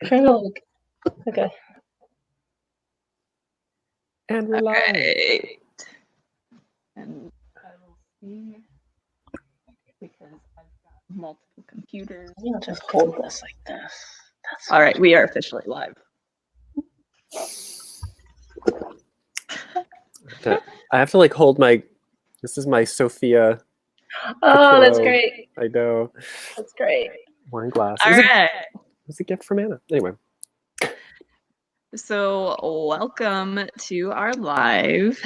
Okay. And we're live. Right. And I will see because I've got multiple computers. I'll just hold this like this. That's All right, we are officially live. I have to like hold my. This is my Sophia. Oh, that's Petrillo. great. I know. That's great. Wine glass. All right. It was a gift from Anna. Anyway. So welcome to our live.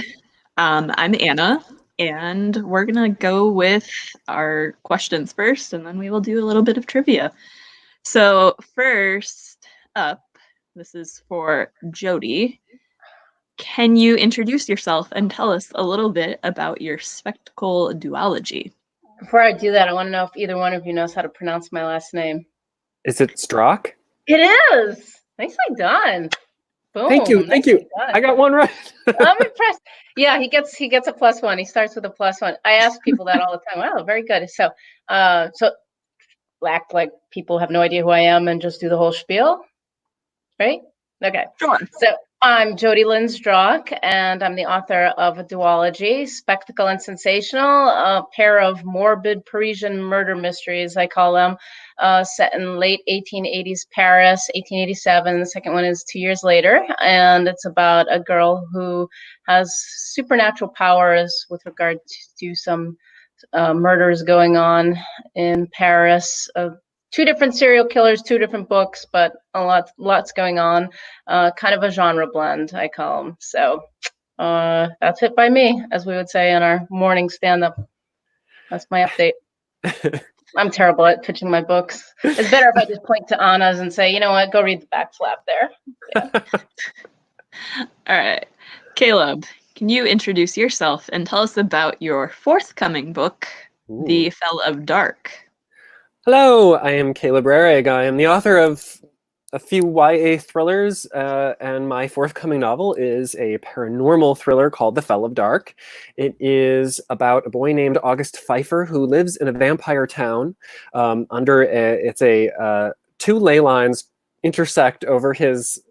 I'm Anna, and we're gonna go with our questions first, and then we will do a little bit of trivia. So first up, this is for Jodie. Can you introduce yourself and tell us a little bit about your spectacle duology? Before I do that, I want to know if either one of you knows how to pronounce my last name. Is it Zdrok? It is. Nicely done. Boom. Thank you. Thank you. I got one right. I'm impressed. Yeah, he gets a +1. He starts with a +1. I ask people that all the time. Wow, very good. So act like people have no idea who I am and just do the whole spiel, right? Okay. Sure. So I'm Jodie Lynn Zdrok, and I'm the author of a duology, Spectacle and Sensational, a pair of morbid Parisian murder mysteries, I call them, set in late 1880s Paris, 1887. The second one is 2 years later, and it's about a girl who has supernatural powers with regard to some murders going on in Paris. Two different serial killers, two different books, but lots going on. Kind of a genre blend, I call them. So that's it by me, as we would say in our morning stand-up. That's my update. I'm terrible at pitching my books. It's better if I just point to Anna's and say, you know what, go read the back flap there. Yeah. All right. Caleb, can you introduce yourself and tell us about your forthcoming book, The Fell of Dark? Hello, I am Caleb Roehrig. I am the author of a few YA thrillers, and my forthcoming novel is a paranormal thriller called The Fell of Dark. It is about a boy named August Pfeiffer who lives in a vampire town. Two ley lines intersect over his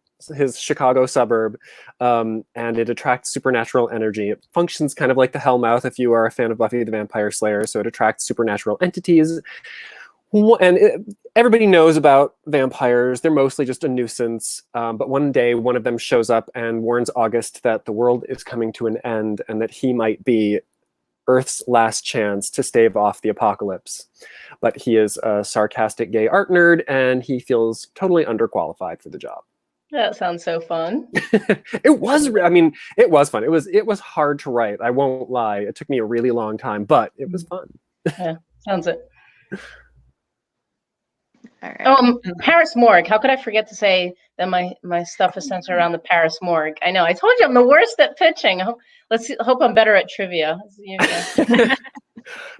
Chicago suburb, and it attracts supernatural energy. It functions kind of like the Hellmouth if you are a fan of Buffy the Vampire Slayer, so it attracts supernatural entities. And everybody knows about vampires. They're mostly just a nuisance. But one day, one of them shows up and warns August that the world is coming to an end and that he might be Earth's last chance to stave off the apocalypse. But he is a sarcastic gay art nerd, and he feels totally underqualified for the job. That sounds so fun. It was fun. It was hard to write. I won't lie. It took me a really long time, but it was fun. Yeah, sounds it. All right. Paris Morgue. How could I forget to say that my stuff is centered around the Paris Morgue? I know. I told you I'm the worst at pitching. Hope I'm better at trivia.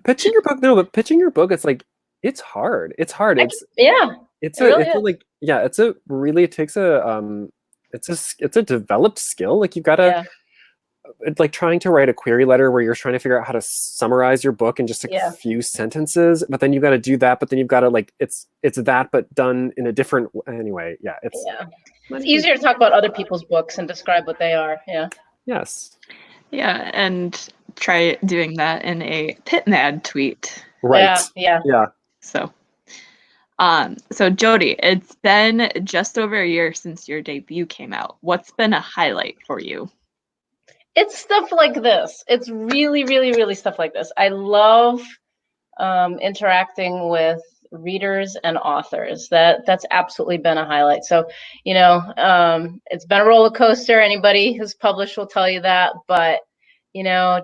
Pitching your book, no, but pitching your book, it's hard. It's hard. It takes a developed skill. Like you've got to. Yeah. It's like trying to write a query letter where you're trying to figure out how to summarize your book in just a few sentences, but then you've got to do that, but then you've got to it's that but done in a different anyway. It's easier to talk about other people's books and describe what they are. Yes, and try doing that in a Pit Mad tweet. Right. Yeah. So Jodie, it's been just over a year since your debut came out. What's been a highlight for you? It's stuff like this. It's really, really, really stuff like this. I love interacting with readers and authors. That's absolutely been a highlight. So, it's been a roller coaster. Anybody who's published will tell you that. But,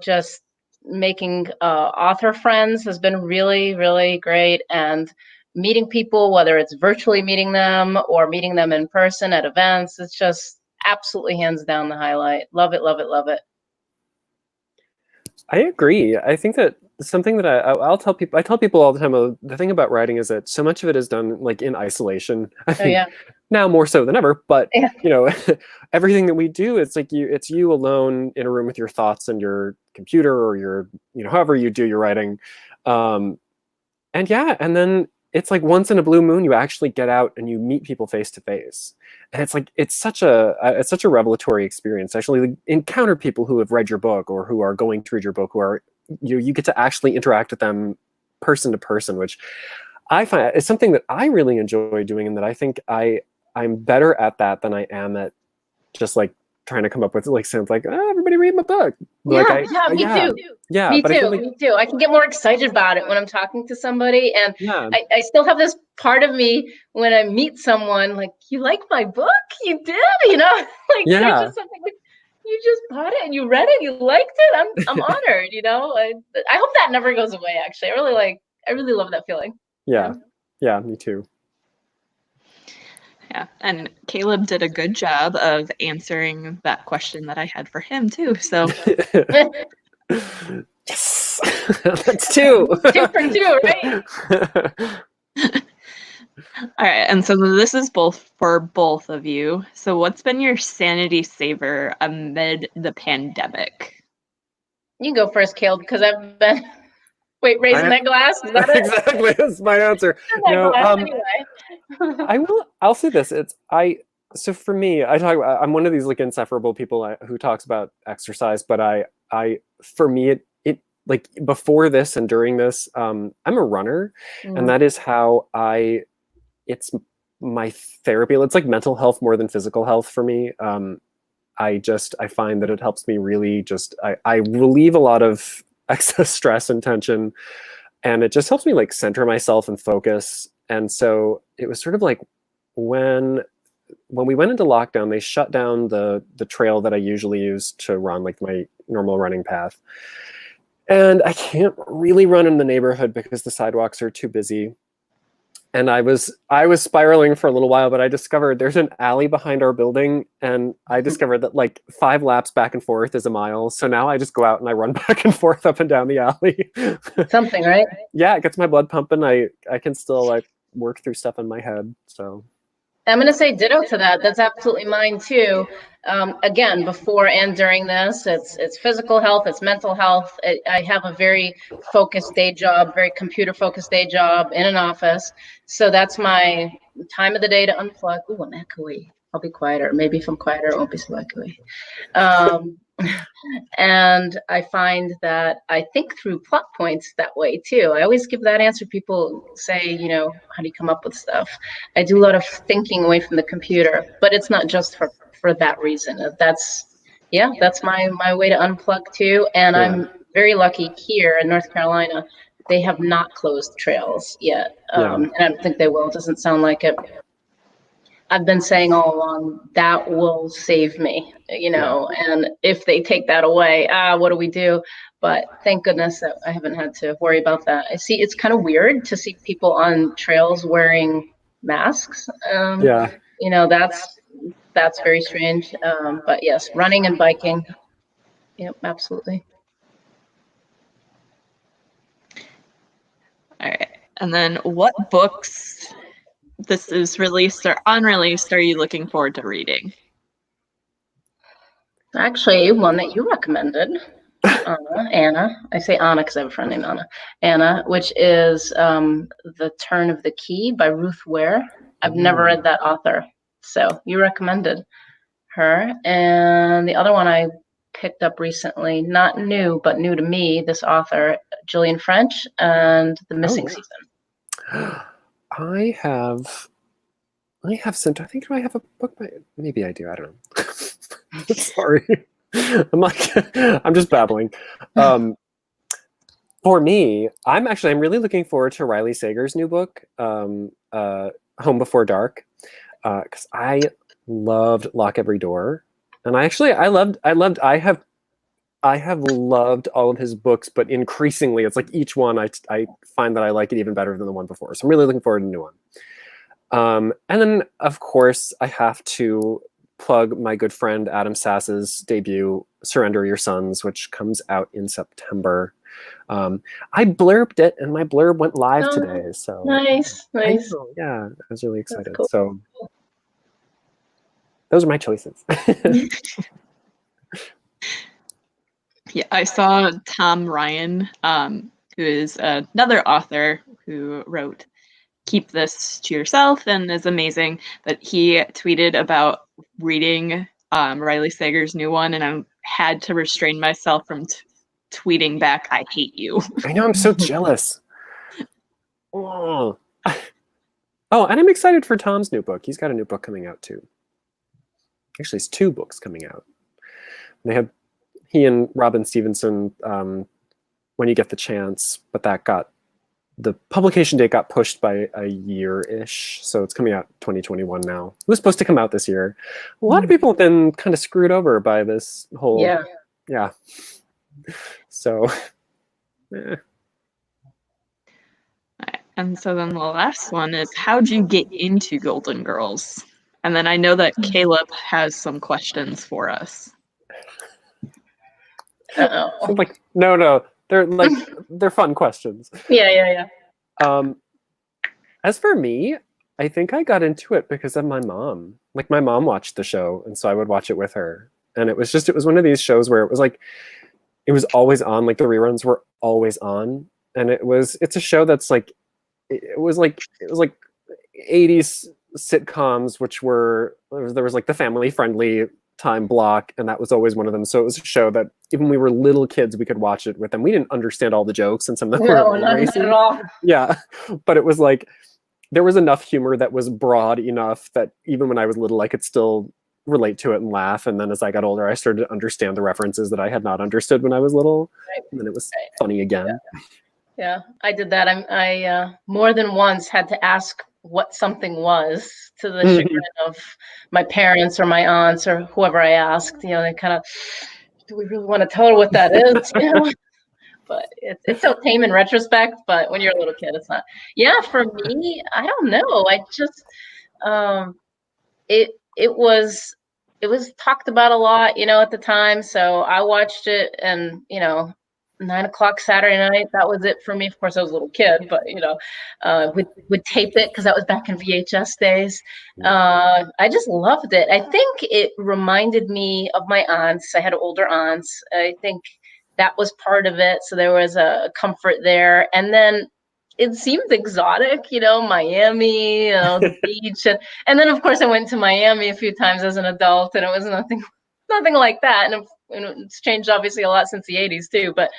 just making author friends has been really, really great. And meeting people, whether it's virtually meeting them or meeting them in person at events, it's just absolutely hands down the highlight. Love it, love it, love it. I agree. I think that something that I tell people all the time, the thing about writing is that so much of it is done like in isolation. I think now more so than ever, but everything that we do, it's you alone in a room with your thoughts and your computer or your, however you do your writing. And then it's like once in a blue moon you actually get out and you meet people face to face, and it's like it's such a revelatory experience. Actually, like, encounter people who have read your book or who are going to read your book, who are you get to actually interact with them person to person, which I find is something that I really enjoy doing, and that I think I'm better at that than I am at just like trying to come up with like sounds like, oh, everybody read my book. Yeah, Like me too. Yeah, Me but I too. feel like Me too. I can get more excited about it when I'm talking to somebody, and yeah, I still have this part of me when I meet someone like, you like my book? You did, like there's yeah, just something like you just bought it and you read it, you liked it. I'm honored. I hope that never goes away. Actually, I really love that feeling. yeah, yeah, me too. Yeah, and Caleb did a good job of answering that question that I had for him too. So Yes, that's two. 2 for 2, right? all right, and so this is both for both of you. So what's been your sanity saver amid the pandemic? You can go first, Caleb, because I've been raising that glass. Is that it? Exactly, that's my answer. Raising that No, glass anyway. I'll say this. So for me, I'm one of these like insufferable people who talks about exercise, but for me, it like before this and during this, I'm a runner, and that is how it's my therapy. It's like mental health more than physical health for me. I find that it helps me really I relieve a lot of excess stress and tension, and it just helps me like center myself and focus. And so it was sort of like when we went into lockdown, they shut down the trail that I usually use to run, like my normal running path. And I can't really run in the neighborhood because the sidewalks are too busy. And I was spiraling for a little while, but I discovered there's an alley behind our building, and I discovered that like 5 laps back and forth is a mile. So now I just go out and I run back and forth up and down the alley. Something, right? Yeah, it gets my blood pumping. I can still like work through stuff in my head. So I'm going to say ditto to that. That's absolutely mine too. Again, before and during this, it's physical health, it's mental health. I have a very focused day job, very computer focused day job in an office. So that's my time of the day to unplug. Ooh, I'm echoey. I'll be quieter. Maybe if I'm quieter, it won't be so echoey. And I find that I think through plot points that way too. I always give that answer. People say, how do you come up with stuff? I do a lot of thinking away from the computer, but it's not just for that reason. That's my way to unplug too. And yeah. I'm very lucky here in North Carolina. They have not closed trails yet. And I don't think they will. It doesn't sound like it. I've been saying all along that will save me, and if they take that away, what do we do? But thank goodness that I haven't had to worry about that. I see it's kind of weird to see people on trails wearing masks. That's very strange. But yes, running and biking. Yep, absolutely. All right. And then what books, this is released or unreleased, are you looking forward to reading? Actually, one that you recommended, Anna. I say Anna because I have a friend named Anna. Anna, which is The Turn of the Key by Ruth Ware. I've never read that author, so you recommended her. And the other one I picked up recently, not new, but new to me, this author, Gillian French, and The Missing Season. I sent. I think do I have a book by? Maybe I do. I don't know. Sorry, I'm just babbling. For me, I'm really looking forward to Riley Sager's new book, Home Before Dark, because I loved Lock Every Door, and I have loved all of his books, but increasingly, it's like each one I find that I like it even better than the one before. So I'm really looking forward to a new one. And then, of course, I have to plug my good friend Adam Sass's debut, Surrender Your Sons, which comes out in September. I blurbed it, and my blurb went live today. So nice. I was really excited. Cool. So those are my choices. Yeah, I saw Tom Ryan, who is another author who wrote keep this to yourself and is amazing. But he tweeted about reading Riley Sager's new one, and I had to restrain myself from tweeting back, "I hate you." I know, I'm so jealous. Oh. Oh, and I'm excited for Tom's new book. He's got a new book coming out too. Actually, it's 2 books coming out. He and Robin Stevenson, When You Get the Chance, but the publication date got pushed by a year-ish, so it's coming out 2021 now. It was supposed to come out this year. A lot of people have been kind of screwed over by this whole... Yeah. So... And so then the last one is, how'd you get into Golden Girls? And then I know that Caleb has some questions for us. Uh-oh. Like, no, they're fun questions. Yeah. As for me, I think I got into it because of my mom. Like, my mom watched the show, and so I would watch it with her. And it was one of these shows where it was always on. Like, the reruns were always on, and it's a show that's like, it was like 80s sitcoms, which there was like the family friendly time block, and that was always one of them. So it was a show that even when we were little kids, we could watch it with them. We didn't understand all the jokes, and some of them were not racy. at all. Yeah, but it was like there was enough humor that was broad enough that even when I was little, I could still relate to it and laugh. And then as I got older, I started to understand the references that I had not understood when I was little, and then it was funny again. Yeah, I did that. I more than once had to ask what something was, to the chagrin of my parents or my aunts or whoever I asked. They kind of, do we really want to tell her what that is? But it's so tame in retrospect. But when you're a little kid, it's not. Yeah, for me, I don't know. I just it was talked about a lot, at the time. So I watched it, and 9:00 Saturday night, that was it for me. Of course, I was a little kid, but would tape it because that was back in VHS days. I just loved it. I think it reminded me of my aunts. I had older aunts. I think that was part of it. So there was a comfort there. And then it seemed exotic, Miami, the beach. And then, of course, I went to Miami a few times as an adult, and it was nothing like that. And it's changed obviously a lot since the 80s too. But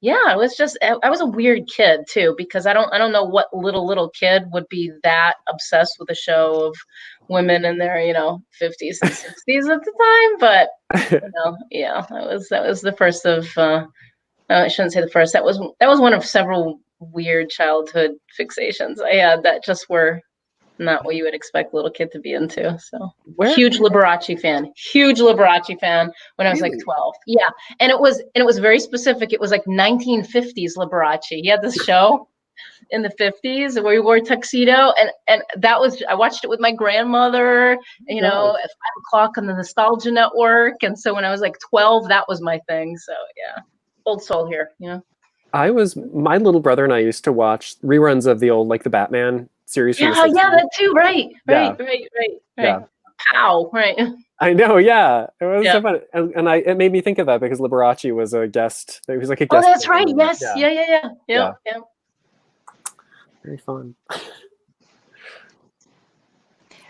it was just, I was a weird kid too, because I don't know what little kid would be that obsessed with a show of women in their 50s and 60s at the time. But that was the first of I shouldn't say the first. That was one of several weird childhood fixations I had that just were not what you would expect a little kid to be into. So huge Liberace fan when I was like 12. Yeah. And it was very specific. It was like 1950s Liberace. He had this show in the 50s where he wore a tuxedo, and that was, I watched it with my grandmother, at 5:00 on the Nostalgia Network. And so when I was like 12, that was my thing. So yeah, old soul here, my little brother and I used to watch reruns of the old, like, the Batman series from the 60s. Yeah, that too. Right. Yeah. Pow, right. I know, yeah. It was so fun. And it made me think of that because Liberace was a guest. He was like a guest. Oh, that's right. Yes. Yeah. Very fun.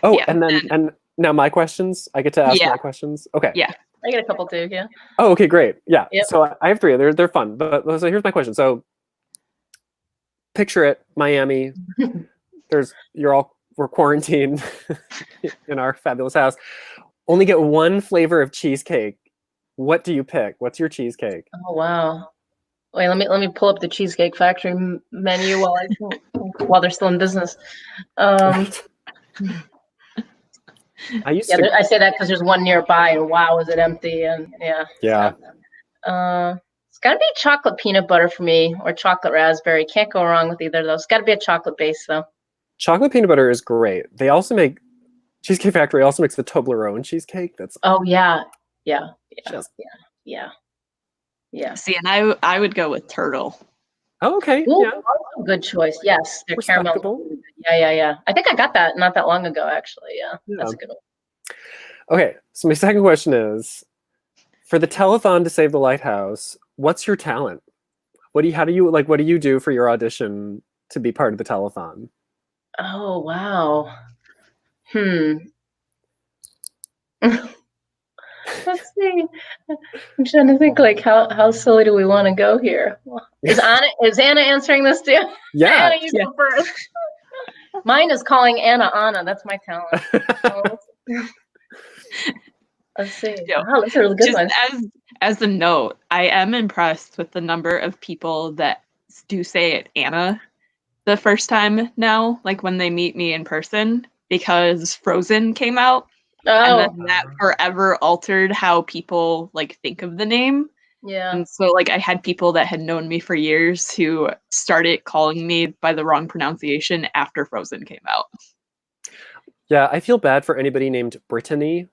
Oh, and now my questions. I get to ask my questions. Okay. Yeah. I get a couple too, yeah. Oh, okay, great. Yeah. Yep. So I have 3. They're fun. But so here's my question. So picture it, Miami. We're quarantined in our fabulous house. Only get one flavor of cheesecake. What do you pick? What's your cheesecake? Oh wow. Wait, let me pull up the Cheesecake Factory menu while they're still in business. I say that because there's one nearby, and wow, is it empty? And yeah. It's got to be chocolate peanut butter for me, or chocolate raspberry. Can't go wrong with either of those. It's got to be a chocolate base though. Chocolate peanut butter is great. They also make Cheesecake Factory also makes the Toblerone cheesecake. That's yeah. See, and I would go with turtle. Oh, okay. Ooh, yeah. Good choice. Yes, they're caramel. Yeah. I think I got that not that long ago, actually. Yeah. That's a good one. Okay, so my second question is, for the telethon to save the lighthouse, what's your talent? What do you do for your audition to be part of the telethon? Oh, wow. Let's see. I'm trying to think, like, how silly do we want to go here? Is Anna answering this too? Yeah. Anna, you go first. Mine is calling Anna. That's my talent. Let's see. Yeah. Wow, those are really good Just ones. as a note, I am impressed with the number of people that do say it Anna the first time now, like when they meet me in person, because Frozen came out, and then Oh, that forever altered how people like think of the name. yeah. And so like I had people that had known me for years who started calling me by the wrong pronunciation after Frozen came out. Yeah, I feel bad for anybody named Brittany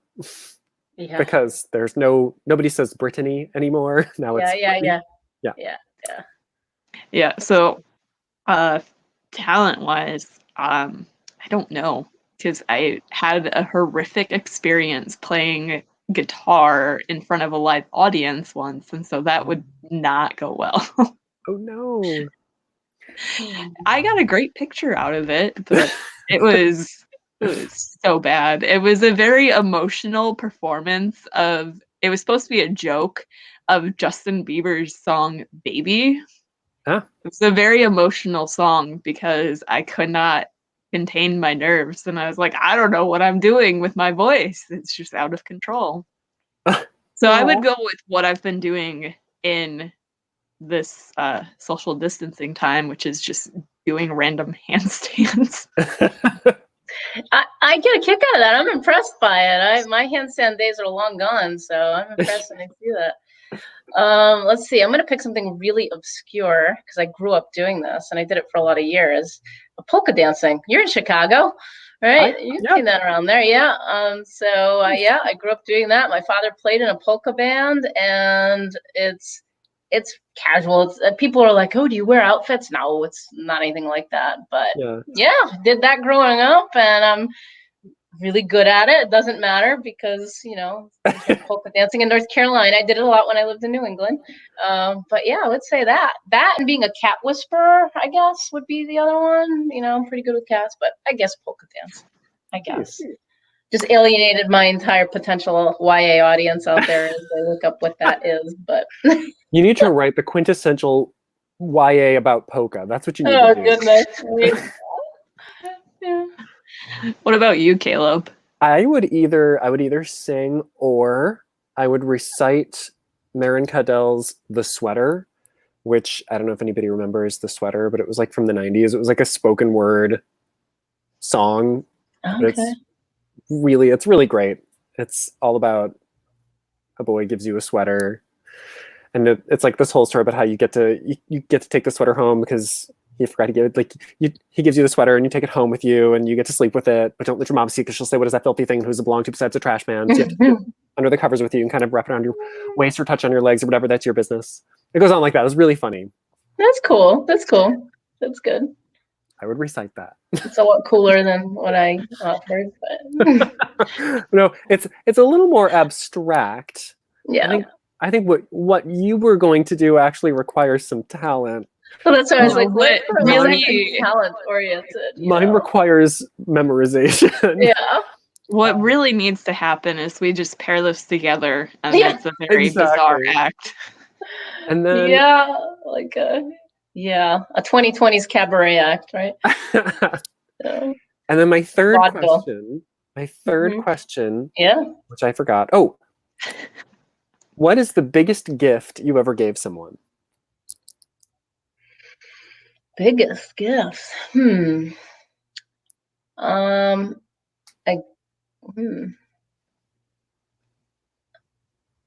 Yeah. because nobody says Brittany anymore. Now it's Brittany. Yeah, so talent-wise, I don't know, because I had a horrific experience playing guitar in front of a live audience once, and so that would not go well. Oh no. I got a great picture out of it, but it was so bad. It was a very emotional performance of it was supposed to be a joke of Justin Bieber's song Baby. Huh? It's a very emotional song because I could not contain my nerves and I was like, I don't know what I'm doing with my voice. It's just out of control. So I would go with what I've been doing in this social distancing time, which is just doing random handstands. I get a kick out of that. I'm impressed by it. My handstand days are long gone, so I'm impressed when I see that. Let's see. I'm going to pick something really obscure because I grew up doing this and I did it for a lot of years. Polka dancing. You're in Chicago, right? You've seen that around there, yeah. Yeah, I grew up doing that. My father played in a polka band, and it's casual. People are like, "Oh, do you wear outfits?" No, it's not anything like that. But yeah, did that growing up, and I'm really good at it. It doesn't matter because there's polka dancing in North Carolina. I did it a lot when I lived in New England. But yeah, I would say that and being a cat whisperer, I guess, would be the other one. I'm pretty good with cats, but I guess polka dance. I guess. Just alienated my entire potential YA audience out there as they look up what that is. But you need to write the quintessential YA about polka. That's what you need to do. Oh goodness. Yeah. What about you, Caleb? I would either sing or I would recite Marin Cadell's The Sweater, which I don't know if anybody remembers The Sweater, but it was like from the 90s. It was like a spoken word song. Okay. It's really great. It's all about a boy gives you a sweater, and it's like this whole story about how you get to take the sweater home because he forgot to give it. He gives you the sweater and you take it home with you and you get to sleep with it, but don't let your mom see because she'll say, "What is that filthy thing? Who's it belong to besides a trash man?" So you have to put it under the covers with you and kind of wrap it around your waist or touch on your legs or whatever. That's your business. It goes on like that. It was really funny. That's cool. That's good. I would recite that. It's a lot cooler than what I offered, but no, it's a little more abstract. Yeah. I think what you were going to do actually requires some talent. Well, that's why I was like, what really talent oriented? Mine requires memorization. Yeah. What really needs to happen is we just pair this together, and it's a very bizarre act. And then a 2020s cabaret act, right? And then my third question, which I forgot. Oh, what is the biggest gift you ever gave someone? Biggest gift?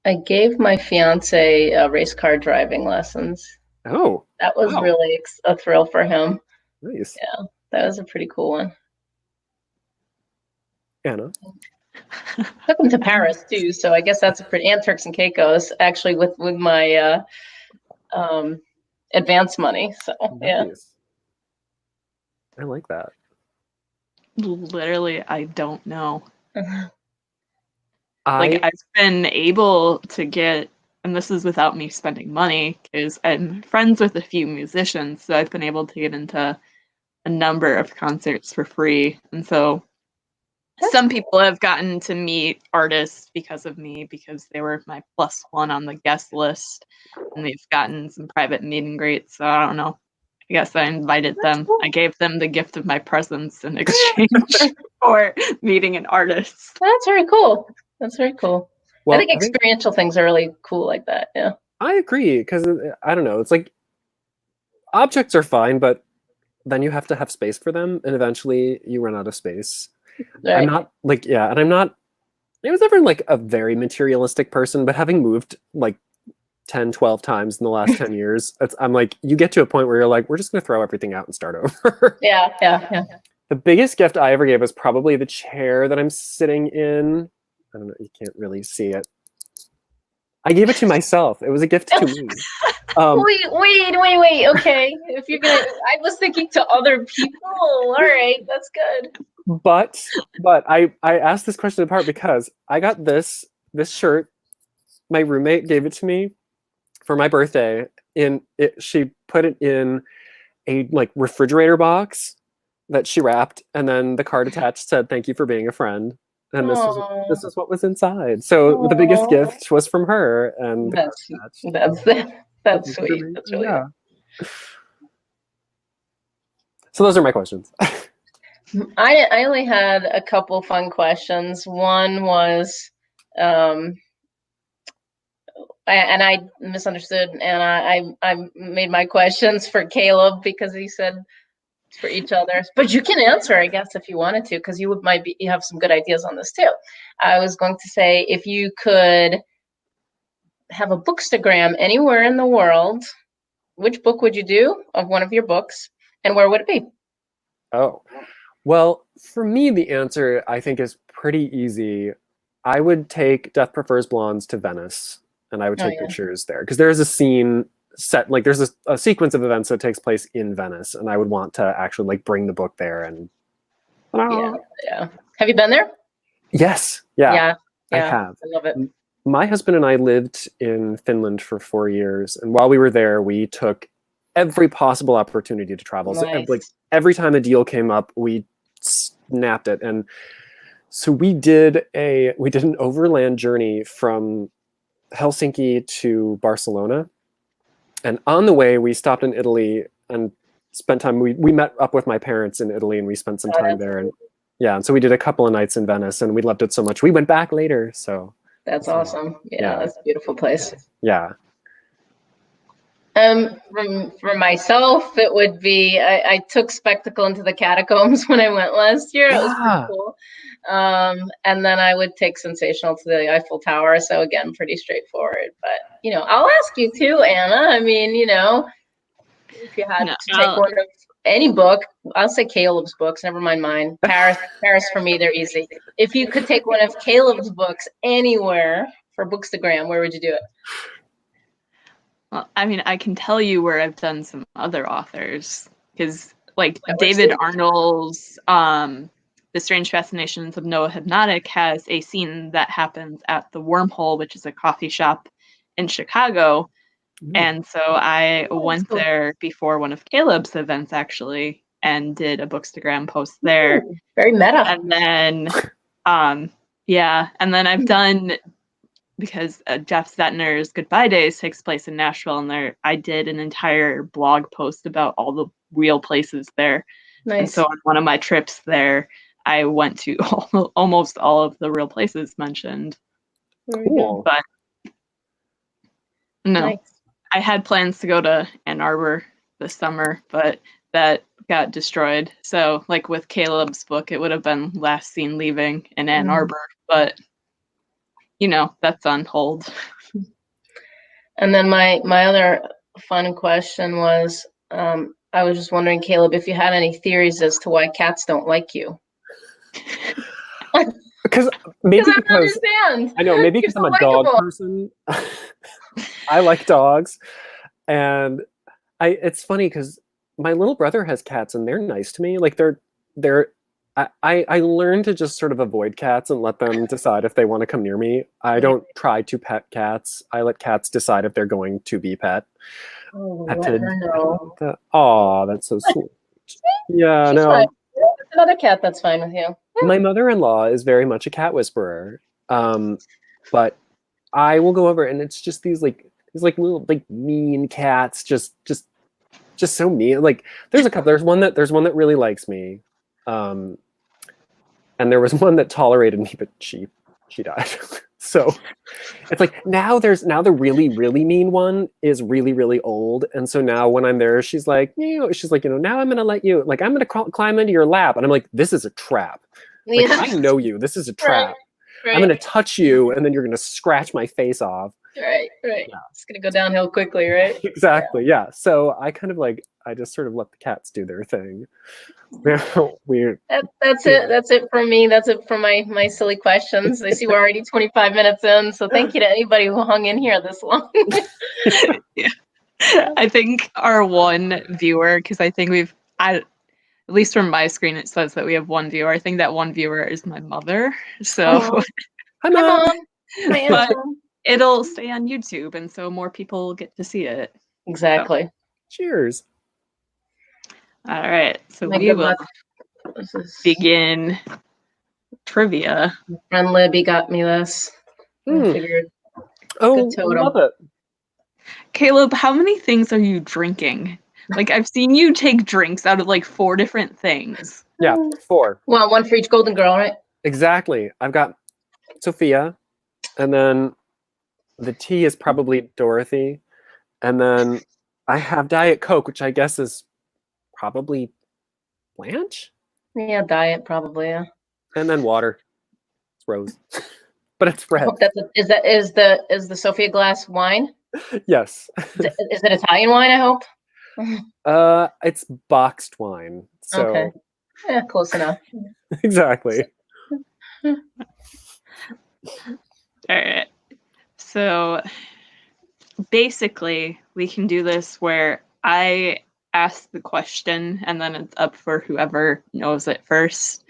I gave my fiance race car driving lessons. Oh, that was really a thrill for him. Nice. Yeah, that was a pretty cool one. Anna? Took him to Paris too, so I guess that's a pretty, and Turks and Caicos actually with my advance money. So yeah, I like that. Literally, I don't know. I've been able to get, and this is without me spending money, because I'm friends with a few musicians, so I've been able to get into a number of concerts for free. And so some people have gotten to meet artists because of me, because they were my +1 on the guest list, and they've gotten some private meet and greets. So I don't know. I guess I invited them. Cool. I gave them the gift of my presence in exchange for meeting an artist. That's very cool. That's very cool. Well, I think experiential things are really cool like that. Yeah. I agree, because I don't know. It's like objects are fine, but then you have to have space for them, and eventually you run out of space. Right. I'm not like, yeah, and I'm not, I was never like a very materialistic person, but having moved like 10, 12 times in the last 10 years, I'm like, you get to a point where you're like, we're just going to throw everything out and start over. Yeah. The biggest gift I ever gave was probably the chair that I'm sitting in. I don't know, you can't really see it. I gave it to myself. It was a gift to me. Wait. Okay. If you're gonna, I was thinking to other people. All right, that's good. But I asked this question in part because I got this shirt. My roommate gave it to me for my birthday. She put it in a like refrigerator box that she wrapped, and then the card attached said, "Thank you for being a friend." And this is what was inside. So the biggest gift was from her, and that's sweet. That's really good. So those are my questions. I only had a couple fun questions. One was, and I misunderstood, and I made my questions for Caleb because he said for each other, but you can answer, I guess, if you wanted to, because you have some good ideas on this too. I was going to say, if you could have a bookstagram anywhere in the world, which book would you do of one of your books, and where would it be? Oh, well, for me, the answer I think is pretty easy. I would take Death Prefers Blondes to Venice, and I would take pictures there, because there is a scene set, like there's a sequence of events that takes place in Venice, and I would want to actually like bring the book there. And yeah. Have you been there? Yes. Yeah. I have. I love it. My husband and I lived in Finland for 4 years, and while we were there, we took every possible opportunity to travel. Nice. So like every time a deal came up, we snapped it. And so we did an overland journey from Helsinki to Barcelona. And on the way, we stopped in Italy and spent time. We met up with my parents in Italy, and we spent some time there. And and so we did a couple of nights in Venice, and we loved it so much. We went back later. So that's awesome. Yeah, that's a beautiful place. Yeah. For myself, it would be I took Spectacle into the Catacombs when I went last year. It was pretty cool. And then I would take Sensational to the Eiffel Tower. So again, pretty straightforward. But I'll ask you too, Anna. I mean, if you had to take one of any book, I'll say Caleb's books. Never mind mine. Paris for me, they're easy. If you could take one of Caleb's books anywhere for Bookstagram, where would you do it? Well, I mean, I can tell you where I've done some other authors, because like David Arnold's The Strange Fascinations of Noah Hypnotic has a scene that happens at the Wormhole, which is a coffee shop in Chicago. And so I went there before one of Caleb's events, actually, and did a Bookstagram post there. Ooh, very meta. And then, and then I've done, because Jeff Zetner's Goodbye Days takes place in Nashville, and I did an entire blog post about all the real places there. Nice. And so on one of my trips there, I went to almost all of the real places mentioned. Cool. But no, nice. I had plans to go to Ann Arbor this summer, but that got destroyed. So like with Caleb's book, it would have been Last Seen Leaving in Ann Arbor, but that's on hold. And then my other fun question was, I was just wondering, Caleb, if you had any theories as to why cats don't like you. Because I know, maybe because I'm a dog person. I like dogs, and it's funny because my little brother has cats, and they're nice to me. Like I learned to just sort of avoid cats and let them decide if they want to come near me. I don't try to pet cats. I let cats decide if they're going to be petted. Oh, let her know. Oh, that's so sweet. Yeah, She's no. fine. It's another cat that's fine with you. My mother-in-law is very much a cat whisperer. But I will go over and it's just these little like mean cats, just so mean. Like there's one that really likes me. And there was one that tolerated me, but she died. So it's like now the really, really mean one is really, really old. And so now when I'm there, she's like, now I'm going to let you, like, I'm going to climb into your lap. And I'm like, this is a trap. Like, Yeah. I know you. This is a trap. Right. I'm going to touch you and then you're going to scratch my face off. Right. Yeah. It's going to go downhill quickly, right? Exactly. Yeah. So I just sort of let the cats do their thing. Weird. That's it. That's it for me. That's it for my silly questions. I see we're already 25 minutes in, so thank you to anybody who hung in here this long. Yeah. I think our one viewer, because I think at least from my screen, it says that we have one viewer. I think that one viewer is my mother. So Hi, Mom. My But Mom. it'll stay on YouTube, and so more people get to see it. Exactly. Cheers. All right. So My we good will luck. This is begin trivia. my friend Libby got me this. I figured. Oh, Good totem. love it. Caleb, how many things are you drinking? Like, I've seen you take drinks out of like 4 different things. Yeah, 4. Well, one for each golden girl, right? Exactly. I've got Sophia, and then the tea is probably Dorothy, and then I have Diet Coke, which I guess is probably Blanche, Yeah, diet probably. Yeah. and then water. It's Rose, but it's I red. hope is the Sophia glass wine? Yes. Is it Italian wine? I hope. It's boxed wine. So Okay. Yeah, close enough. exactly. All right. So basically, we can do this where I ask the question and then it's up for whoever knows it first.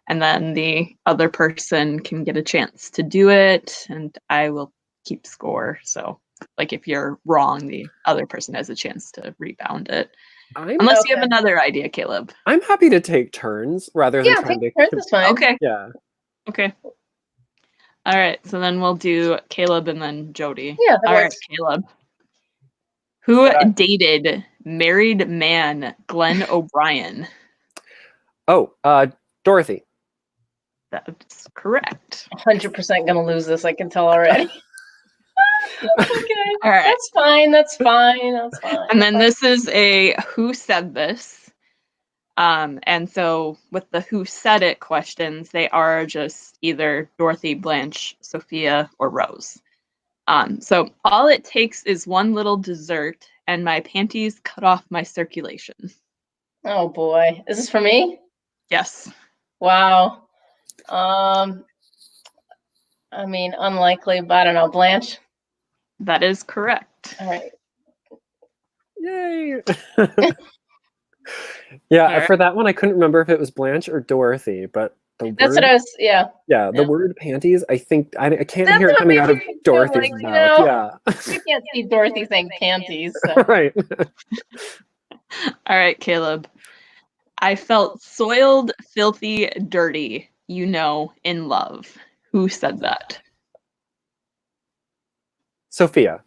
And then the other person can get a chance to do it and I will keep score. So, like, if you're wrong, the other person has a chance to rebound it. Unless you have another idea, Caleb. I'm happy to take turns rather than trying to. Turns is fine. Okay. Yeah. Okay. All right. So then we'll do Caleb and then Jodie. Yeah. All right, Caleb. Who dated married man Glenn O'Brien? Oh, Dorothy. That's correct. 100% gonna lose this. I can tell already. Okay. All right. That's fine. That's fine. That's fine. And then this is a who said this. And so with the who said it questions, they are just either Dorothy, Blanche, Sophia, or Rose. So all it takes is one little dessert and my panties cut off my circulation. Oh boy. Is this for me? Yes. Wow. I mean, unlikely, but I don't know. Blanche? That is correct. All right. Yay. Yeah, for that one, I couldn't remember if it was Blanche or Dorothy, but that's what I was, yeah. Yeah, the word panties, I think, I can't hear it what coming out of made me feel Dorothy's like, mouth. Yeah. You can't see Dorothy saying panties. So. Right. All right, Caleb. I felt soiled, filthy, dirty, in love. Who said that? Sophia.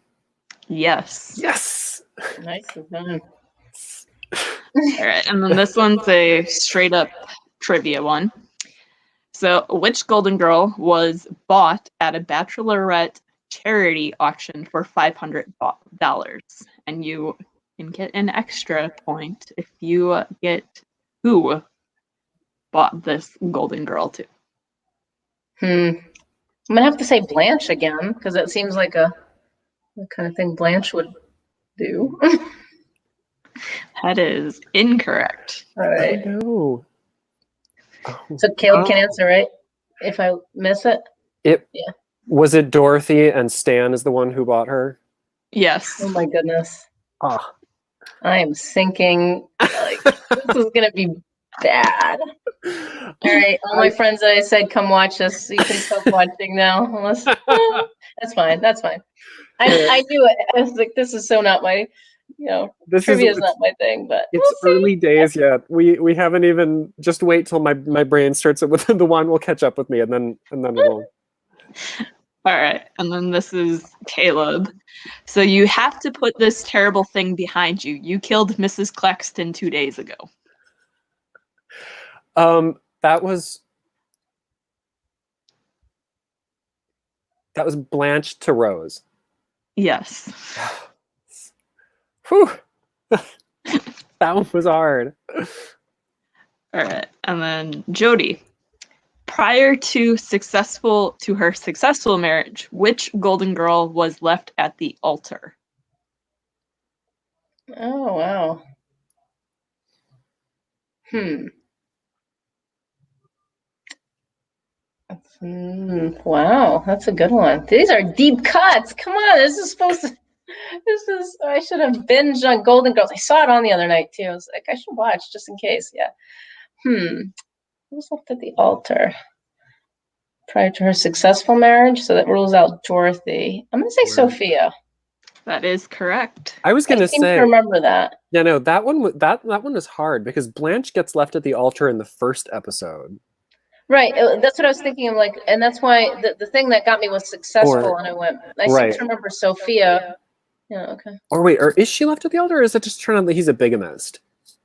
Yes. Yes. Nice done. All right, and then this one's a straight up trivia one. So, which Golden Girl was bought at a bachelorette charity auction for $500? And you can get an extra point if you get who bought this Golden Girl to. I'm gonna have to say Blanche again because that seems like the kind of thing Blanche would do. That is incorrect. All right. No. So Caleb can answer, right? If I miss it? Was it Dorothy and Stan is the one who bought her? Yes. Oh my goodness. Oh. I am sinking. Like, this is going to be bad. All right. All my friends that I said, come watch us. You can stop watching now. Unless, that's fine. That's fine. I knew it. I was like, this is so not my trivia is not my thing, but it's we'll early days yet. We haven't even, just wait till my brain starts with the wine will catch up with me, and then we'll. All right, and then this is Caleb. So you have to put this terrible thing behind you. You killed Mrs. Claxton 2 days ago. That was Blanche to Rose. Yes. Whew. That one was hard. All right, and then Jodie. Prior to her successful marriage, which Golden Girl was left at the altar? Oh, wow. Wow, that's a good one. These are deep cuts. Come on, I should have binged on Golden Girls. I saw it on the other night too. I was like, I should watch just in case. Yeah. Who's left at the altar prior to her successful marriage? So that rules out Dorothy. I'm gonna say Sophia. That is correct. I was gonna say. To remember that. Yeah, no, that one was hard because Blanche gets left at the altar in the first episode. Right, that's what I was thinking of, like, and that's why the thing that got me was successful, and I seem to remember Sophia. Yeah, okay. Or wait, or is she left at the altar, or is it just turned out that he's a bigamist?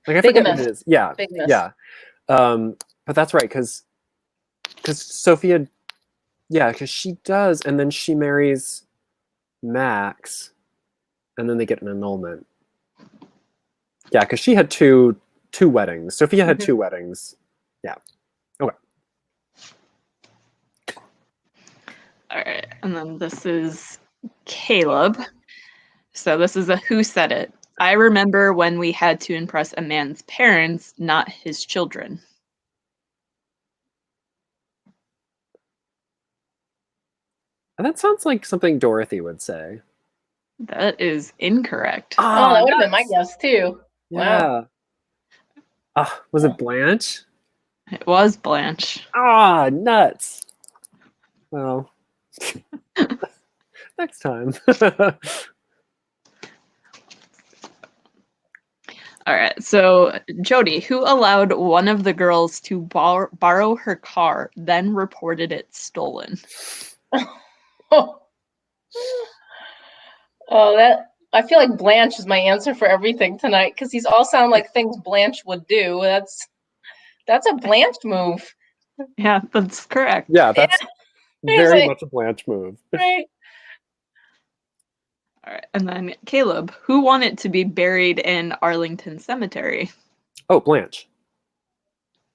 Like, I forget what it is. Yeah, bigamist. Yeah. But that's right, because Sophia, yeah, because she does, and then she marries Max, and then they get an annulment. Yeah, because she had two weddings. Sophia had 2 weddings. Yeah. Okay. All right, and then this is Caleb. So this is a who said it. I remember when we had to impress a man's parents, not his children. That sounds like something Dorothy would say. That is incorrect. Oh, that would have been my guess too. Yeah. Wow. Was it Blanche? It was Blanche. Nuts. Well, next time. All right, so Jodie, who allowed one of the girls to borrow her car, then reported it stolen? That I feel like Blanche is my answer for everything tonight because these all sound like things Blanche would do. That's a Blanche move. Yeah, that's correct. Yeah, that's very much a Blanche move. Right. All right, and then Caleb, who wanted to be buried in Arlington Cemetery? Oh, Blanche.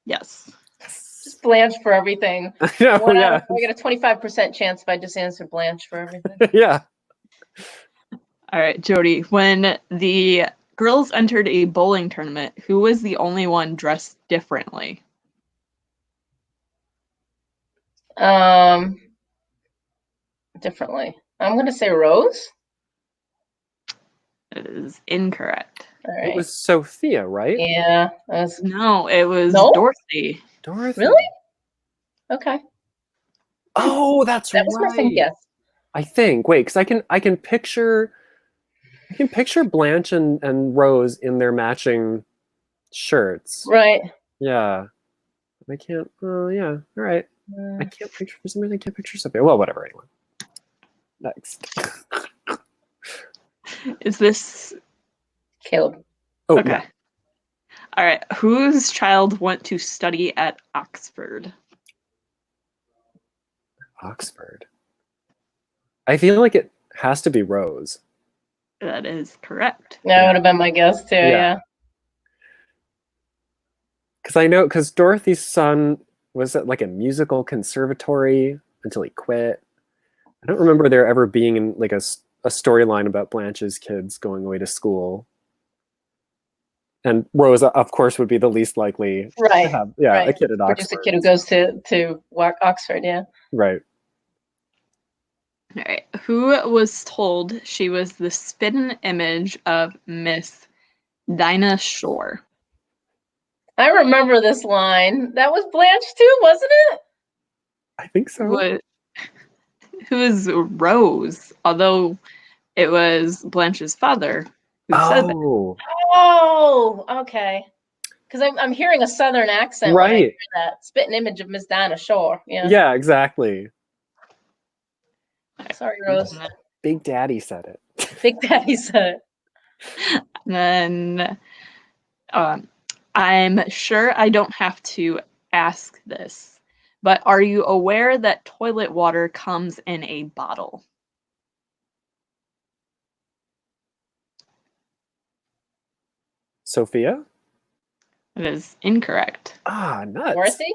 Yes. Just Blanche for everything. I get a 25% chance if I just answer Blanche for everything. Yeah. All right, Jodie, when the girls entered a bowling tournament, who was the only one dressed differently? Differently. I'm going to say Rose. It is incorrect. All right. It was Sophia, right? Yeah. No, it was Dorothy. Dorothy. Really? Okay. Oh, that's right. That was my second guess. I think. Wait, because I can picture Blanche and Rose in their matching shirts. Right. Yeah. I can't. Oh, yeah. All right. I can't picture. For some reason, I can't picture Sophia. Well, whatever. Anyway. Next. Is this Caleb? Oh, okay. Yeah. All right. Whose child went to study at Oxford? Oxford. I feel like it has to be Rose. That is correct. That would have been my guess too. Yeah. Because Dorothy's son was at like a musical conservatory until he quit. I don't remember there ever being in like a storyline about Blanche's kids going away to school. And Rose, of course, would be the least likely to have a kid at Oxford. Just a kid who goes to Oxford, yeah. Right. All right. Who was told she was the spitting image of Miss Dinah Shore? I remember this line. That was Blanche too, wasn't it? I think so. Who is Rose? Although it was Blanche's father. Who said that? Oh, Oh, okay. Because I'm hearing a Southern accent when I hear right. that. Spitting image of Miss Dinah Shore. Yeah. Yeah, exactly. Sorry, Rose. Big Daddy said it. Big Daddy said it. Then I'm sure I don't have to ask this, but are you aware that toilet water comes in a bottle? Sophia? It is incorrect. Ah, nuts. Dorothy?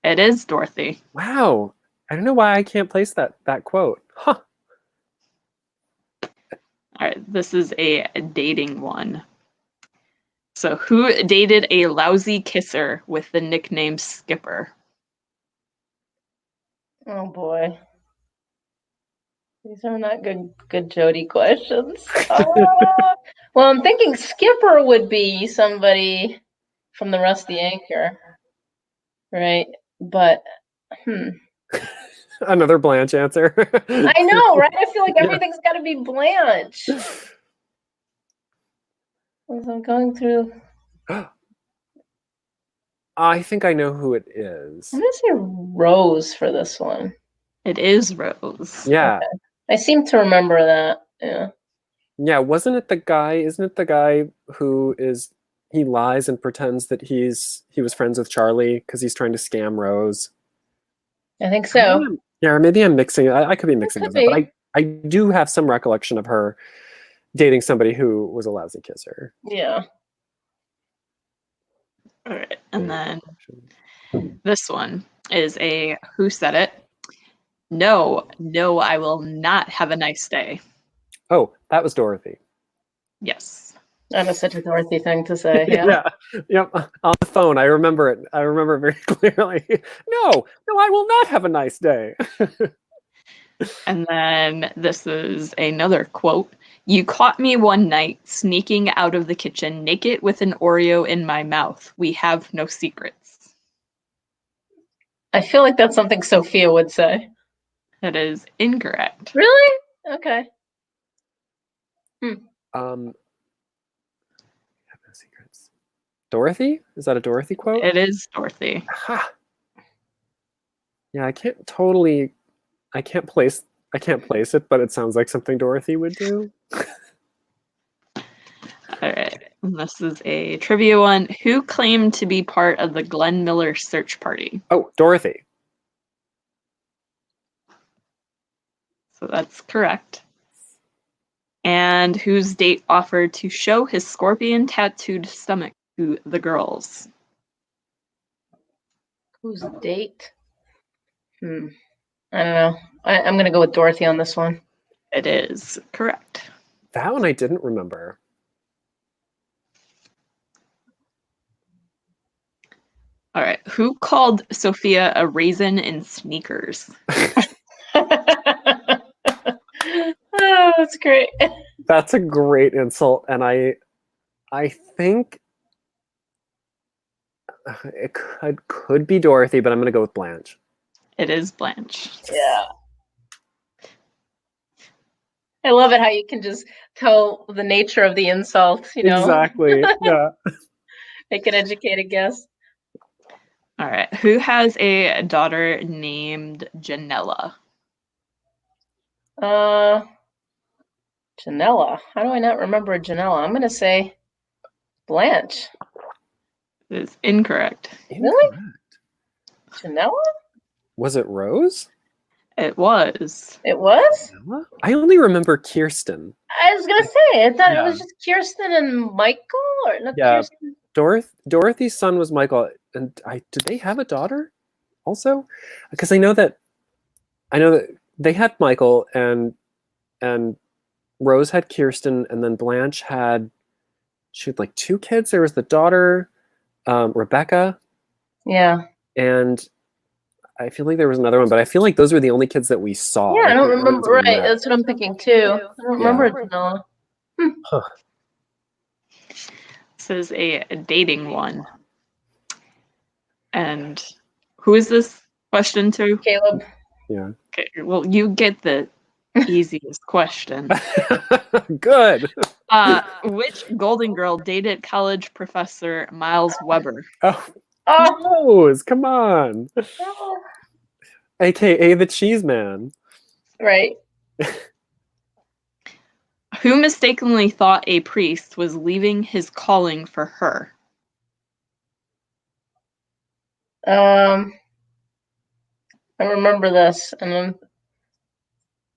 It is Dorothy. Wow. I don't know why I can't place that quote. Huh. All right, this is a dating one. So, who dated a lousy kisser with the nickname Skipper? Oh boy. These are not good Jodie questions. Well, I'm thinking Skipper would be somebody from the Rusty Anchor, right? But Another Blanche answer. I know, right? I feel like Yeah. everything's got to be Blanche. As I'm going through, I think I know who it is. I'm gonna say Rose for this one. It is Rose. Yeah. Okay. I seem to remember that. Yeah. Yeah, isn't it the guy who he lies and pretends that he was friends with Charlie because he's trying to scam Rose? I think so. Yeah, or maybe I'm mixing. I could be mixing Could those up, but be. I do have some recollection of her dating somebody who was a lousy kisser. Yeah. All right, and then this one is a who said it? No, I will not have a nice day. Oh, that was Dorothy. Yes. That is such a Dorothy thing to say. Yeah. Yeah. Yep. On the phone, I remember it. I remember it very clearly. No, I will not have a nice day. And then this is another quote. You caught me one night sneaking out of the kitchen naked with an Oreo in my mouth. We have no secrets. I feel like that's something Sophia would say. That is incorrect. Really? Okay. Have no secrets. Dorothy? Is that a Dorothy quote? It is Dorothy. Aha. Yeah, I can't place it, but it sounds like something Dorothy would do. All right. And this is a trivia one. Who claimed to be part of the Glenn Miller search party? Oh, Dorothy. So that's correct. And whose date offered to show his scorpion tattooed stomach to the girls? Whose date? I don't know. I'm going to go with Dorothy on this one. It is correct. That one I didn't remember. All right. Who called Sophia a raisin in sneakers? Oh, that's great. That's a great insult, and I think it could be Dorothy, but I'm going to go with Blanche. It is Blanche. Yeah. I love it how you can just tell the nature of the insult, Exactly. Yeah. Make an educated guess. All right. Who has a daughter named Janella? Janella. How do I not remember Janella? I'm going to say Blanche. It is incorrect. Really? Janella? Was it Rose? It was. It was? Janella? I only remember Kirsten. I was going to say, I thought Yeah. it was just Kirsten and Michael, or not Yeah. Kirsten? Dorothy's son was Michael, and did they have a daughter also? Because I know that they had Michael, and Rose had Kirsten, and then Blanche had like 2 kids. There was the daughter, Rebecca. Yeah. And I feel like there was another one, but I feel like those were the only kids that we saw. Yeah, like I don't the ones remember. we Right, met. that's what I'm thinking too. I don't remember Janella. Huh. This is a dating one. And who is this question to? Caleb. Yeah. Okay, well, you get the easiest question. Good. Which Golden Girl dated college professor Miles Weber? Oh, Oh, Rose, come on. oh. AKA the Cheese Man. Right. Who mistakenly thought a priest was leaving his calling for her? I remember this, and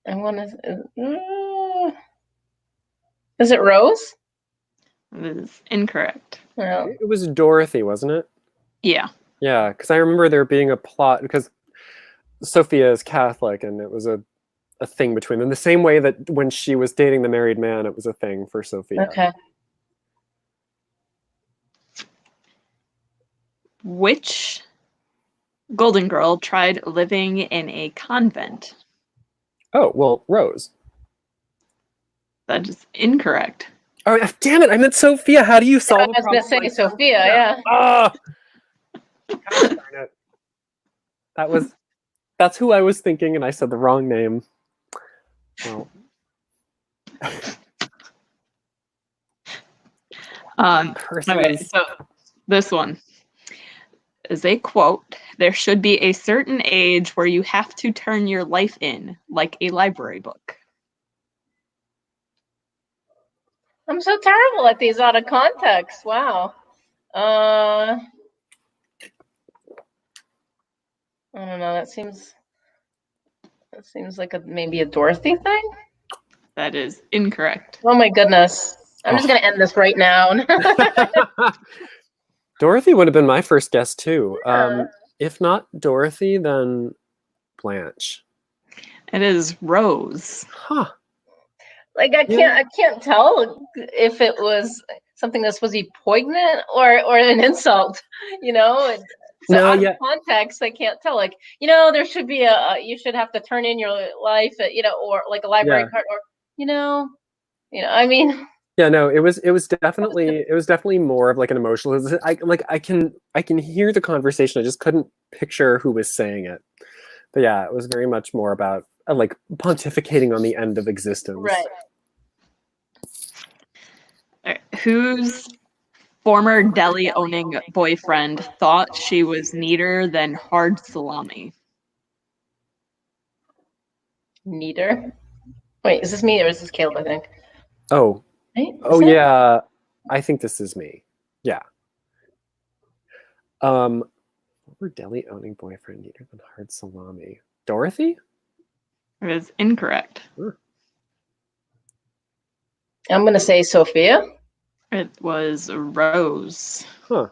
I want to. Is it Rose? That is incorrect. No. It was Dorothy, wasn't it? Yeah. Yeah, because I remember there being a plot, because Sophia is Catholic, and it was a thing between them. The same way that when she was dating the married man, it was a thing for Sophia. Okay. Which Golden Girl tried living in a convent? Oh, well, Rose. That is incorrect. Oh, damn it! I meant Sophia. How do you solve I a was problem going to say like Sophia, yeah. Ah! Gosh darn it. That's who I was thinking, and I said the wrong name. Well. Okay, so this one is a quote. There should be a certain age where you have to turn your life in, like a library book. I'm so terrible at these out of context. Wow. I don't know. That seems like maybe a Dorothy thing. That is incorrect. Oh my goodness. I'm just going to end this right now. Dorothy would have been my first guess too. Yeah. If not Dorothy, then Blanche. It is Rose. Huh. Like I can't tell if it was something that's supposed to be poignant or an insult, you know? So No, out yeah. of context, I can't tell. Like, there should be you should have to turn in your life, or like a library card, or I mean. Yeah, no, it was definitely more of like an emotional. I can hear the conversation. I just couldn't picture who was saying it. But yeah, it was very much more about like pontificating on the end of existence. Right. Whose former deli owning boyfriend thought she was neater than hard salami? Neater. Wait, is this me or is this Caleb? I think. Oh. Right? Yeah. I think this is me. Yeah. Former deli owning boyfriend neater than hard salami. Dorothy? It is incorrect. I'm gonna say Sophia. It was Rose. Huh.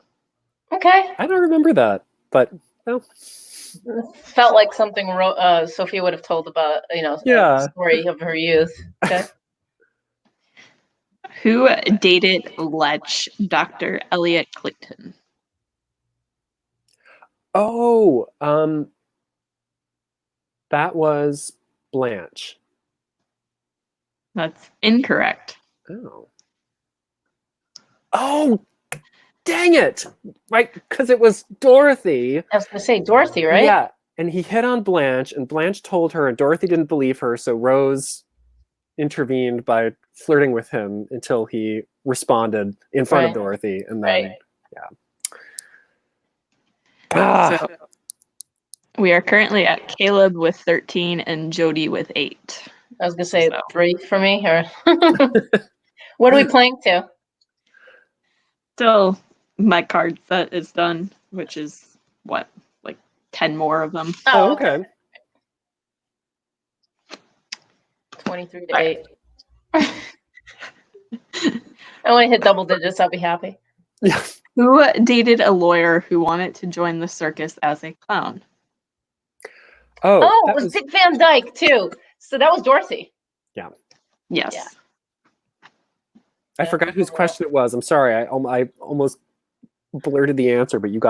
Okay. I don't remember that, but no. Felt like something Sophia would have told about, a story of her youth. Okay. Who dated Lech, Dr. Elliot Clayton? Oh, that was Blanche. That's incorrect. Oh, dang it! Right, because it was Dorothy. I was gonna say Dorothy, right? Yeah, and he hit on Blanche, and Blanche told her, and Dorothy didn't believe her, so Rose intervened by flirting with him until he responded in front of Dorothy, and then So we are currently at Caleb with 13 and Jodie with 8. I was gonna say 3 for me. Or what are we playing to? Still, my card set is done, which is what, like 10 more of them. Oh, okay. 23 to 8. I want to hit double digits. I'll be happy. Yeah. Who dated a lawyer who wanted to join the circus as a clown? Oh, it was Dick Van Dyke too. So that was Dorothy. Yeah. Yes. Yeah. I forgot whose question it was. I'm sorry. I almost blurted the answer, but you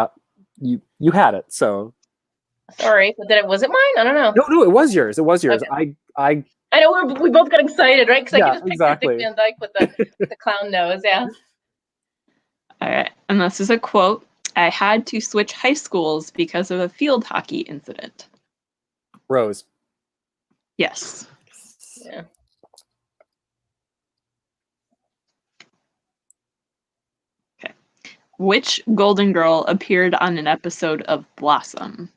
had it. So sorry, but was it mine? I don't know. No, it was yours. It was yours. Okay. I know we both got excited, right? Because I could just exactly. Dick Van Dyke with the clown nose. Yeah. All right, and this is a quote. I had to switch high schools because of a field hockey incident. Rose. Yes. Yeah. Which Golden Girl appeared on an episode of Blossom?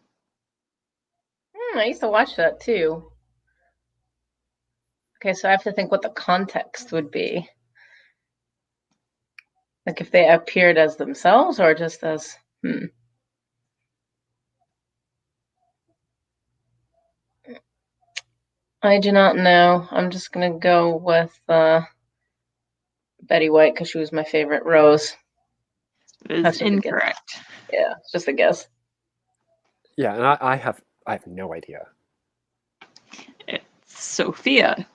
I used to watch that too. Okay, so I have to think what the context would be. Like if they appeared as themselves or just as I do not know. I'm just gonna go with Betty White because she was my favorite Rose. It is That's just a guess. incorrect. Yeah, it's just a guess. Yeah, and I have no idea. It's Sophia,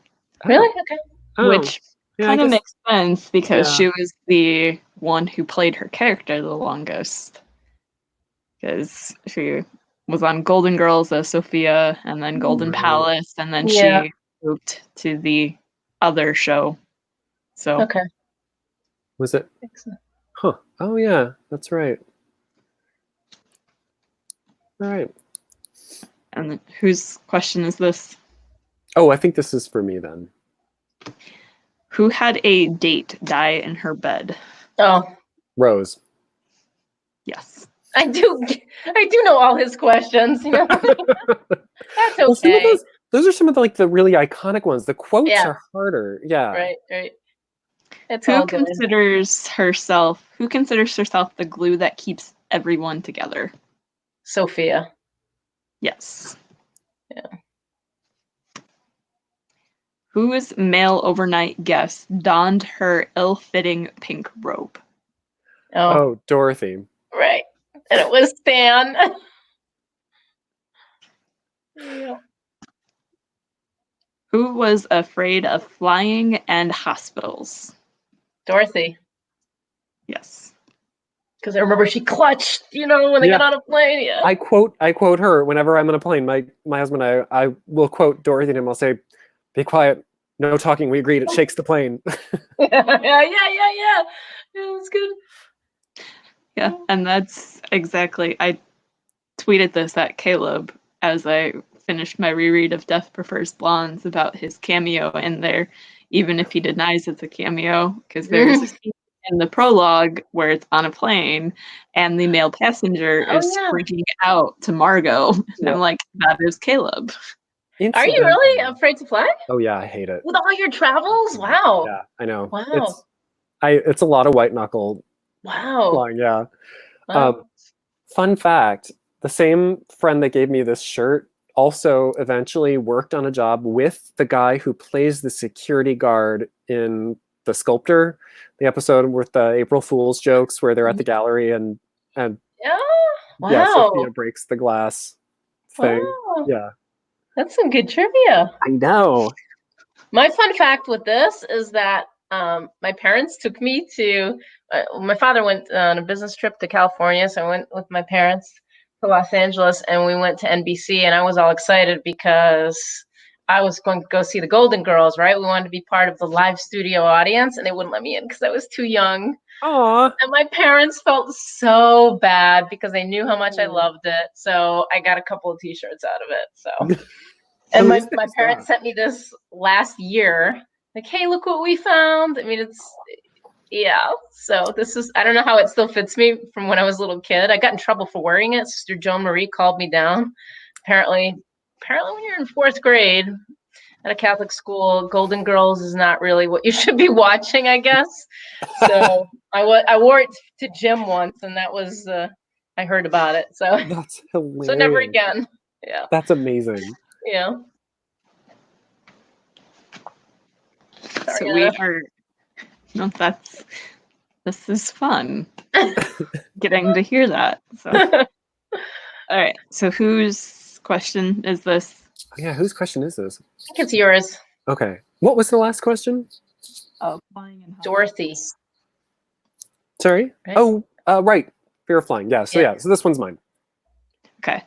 Really? Okay. Oh, which yeah, kind I of guess- makes sense because yeah. she was the one who played her character the longest. Because she was on Golden Girls as Sophia, and then Golden Right. Palace, and then Yeah. she moved to the other show. So Okay. Was it? Huh. Oh yeah, that's right. All right. and whose question is this? Oh, I think this is for me then. Who had a date die in her bed? Oh, Rose. Yes. I do know all his questions. You know, that's Well, some of okay. those are some of the really iconic ones. The quotes Yeah. are harder. Yeah. Right. It's all Who good. considers herself the glue that keeps everyone together? Sophia. Yes. Yeah. Whose male overnight guest donned her ill-fitting pink robe? Oh, Dorothy. Right. And it was Stan. Yeah. Who was afraid of flying and hospitals? Dorothy. Yes. Because I remember she clutched, when they Yeah. got on a plane. Yeah. I quote her whenever I'm on a plane. My husband and I will quote Dorothy to him. I'll say, "Be quiet, no talking. We agreed. It shakes the plane." Yeah. Yeah, it was good. Yeah, and that's exactly. I tweeted this at Caleb as I finished my reread of Death Prefers Blondes about his cameo in there, even if he denies it's a cameo, because there's a scene in the prologue where it's on a plane and the male passenger Oh, is yeah. freaking out to Margot. And Yeah. I'm like, that is Caleb. Are you really afraid to fly? Oh yeah, I hate it. With all your travels? Wow. Yeah, I know. Wow. It's a lot of white knuckle Wow. flying. Yeah. Wow. Fun fact: the same friend that gave me this shirt also eventually worked on a job with the guy who plays the security guard in The Sculptor, the episode with the April Fool's jokes where they're at the gallery and Yeah. Wow. yeah, Sophia breaks the glass thing. Wow. Yeah, That's some good trivia. I know. My fun fact with this is that my parents took me to. My father went on a business trip to California, so I went with my parents to Los Angeles, and we went to NBC, and I was all excited because I was going to go see the Golden Girls. Right, we wanted to be part of the live studio audience, and they wouldn't let me in because I was too young. Aw. And my parents felt so bad because they knew how much I loved it. So I got a couple of T-shirts out of it. So. And my parents sent me this last year, like, hey, look what we found. I mean, so this is, I don't know how it still fits me from when I was a little kid. I got in trouble for wearing it. Sister Joan Marie called me down. Apparently when you're in 4th grade at a Catholic school, Golden Girls is not really what you should be watching, I guess. So I wore it to gym once, and that was, I heard about it. So That's hilarious. So never again. Yeah. That's amazing. Yeah. So we are. No, this is fun. Getting to hear that. So, all right. So whose question is this? Yeah, whose question is this? I think it's yours. Okay. What was the last question? Flying and Dorothy. Sorry? Right? Oh, right. Fear of flying. Yeah. So so this one's mine. Okay.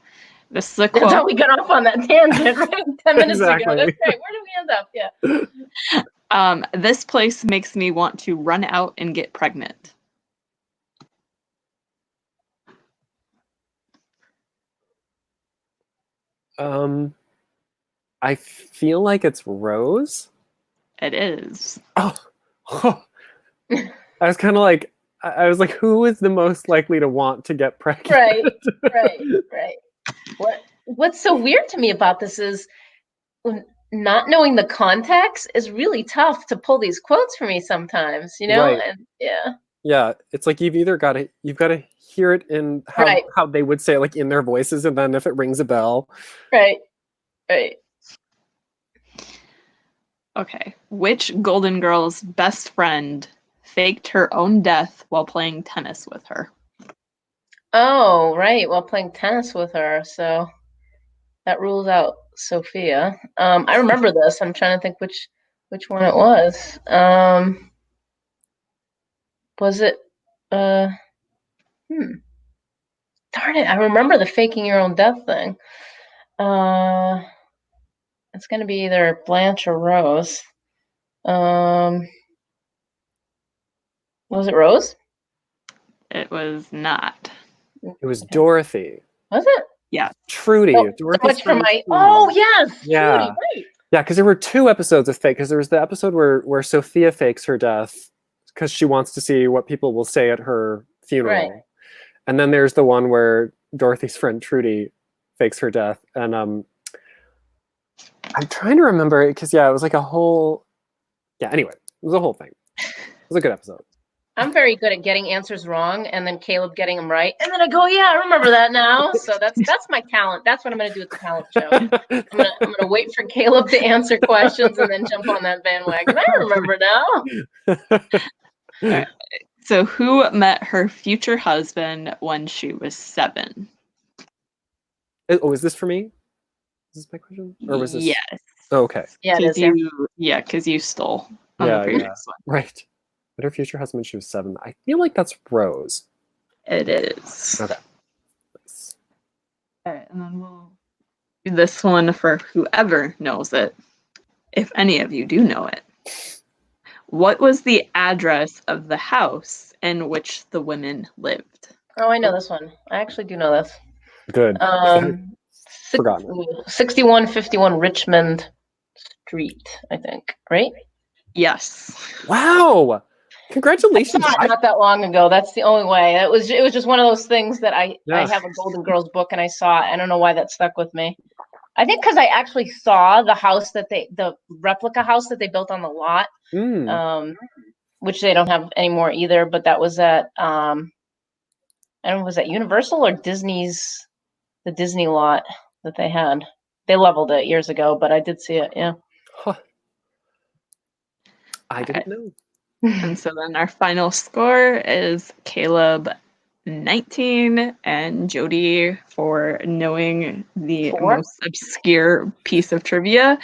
This is a That's how quote. we got off on that tangent, right? 10 minutes ago. Exactly. That's right. Where did we end up? Yeah. This place makes me want to run out and get pregnant. I feel like it's Rose. It is. Oh. I was kind of like, I was like, who is the most likely to want to get pregnant? Right. What's so weird to me about this is not knowing the context is really tough to pull these quotes for me sometimes, Right. And yeah. Yeah, it's like you've got to hear it in how they would say it, like in their voices, and then if it rings a bell. Right. Okay. Which Golden Girl's best friend faked her own death while playing tennis with her? Oh, right. While playing tennis with her, so that rules out Sophia. I remember this. I'm trying to think which one it was. Was it? Darn it! I remember the faking your own death thing. It's going to be either Blanche or Rose. Was it Rose? It was not. It was Dorothy. Was it? Yeah. Trudy. So much for my. Oh yes, yeah. Trudy. Right. Yeah, because there were 2 episodes of fake. Because there was the episode where Sophia fakes her death because she wants to see what people will say at her funeral, Right. and then there's the one where Dorothy's friend Trudy fakes her death. And I'm trying to remember it because it was like a whole. Yeah. Anyway, it was a whole thing. It was a good episode. I'm very good at getting answers wrong and then Caleb getting them right. And then I go, yeah, I remember that now. So that's my talent. That's what I'm going to do with the talent show. I'm going to wait for Caleb to answer questions and then jump on that bandwagon. I remember now. Right. So who met her future husband when she was 7? Oh, is this for me? Is this my question? Or was this? Yes. Oh, okay. Yeah, it is. Because you stole on the previous one. Right. But her future husband, she was 7. I feel like that's Rose. It is. Okay. Nice. All right, and then we'll do this one for whoever knows it, if any of you do know it. What was the address of the house in which the women lived? Oh, I know this one. I actually do know this. Good. Forgotten. 6151 Richmond Street, I think. Right? Yes. Wow. Congratulations. Not that long ago. That's the only way. It was just one of those things that I have a Golden Girls book and I saw it. I don't know why that stuck with me. I think because I actually saw the house the replica house that they built on the lot, which they don't have anymore either. But that was at I don't know, was that Universal or Disney's, the Disney lot that they had. They leveled it years ago, but I did see it. Yeah. Huh. I didn't know. And so then our final score is Caleb 19 and Jodie for knowing the most obscure piece of trivia.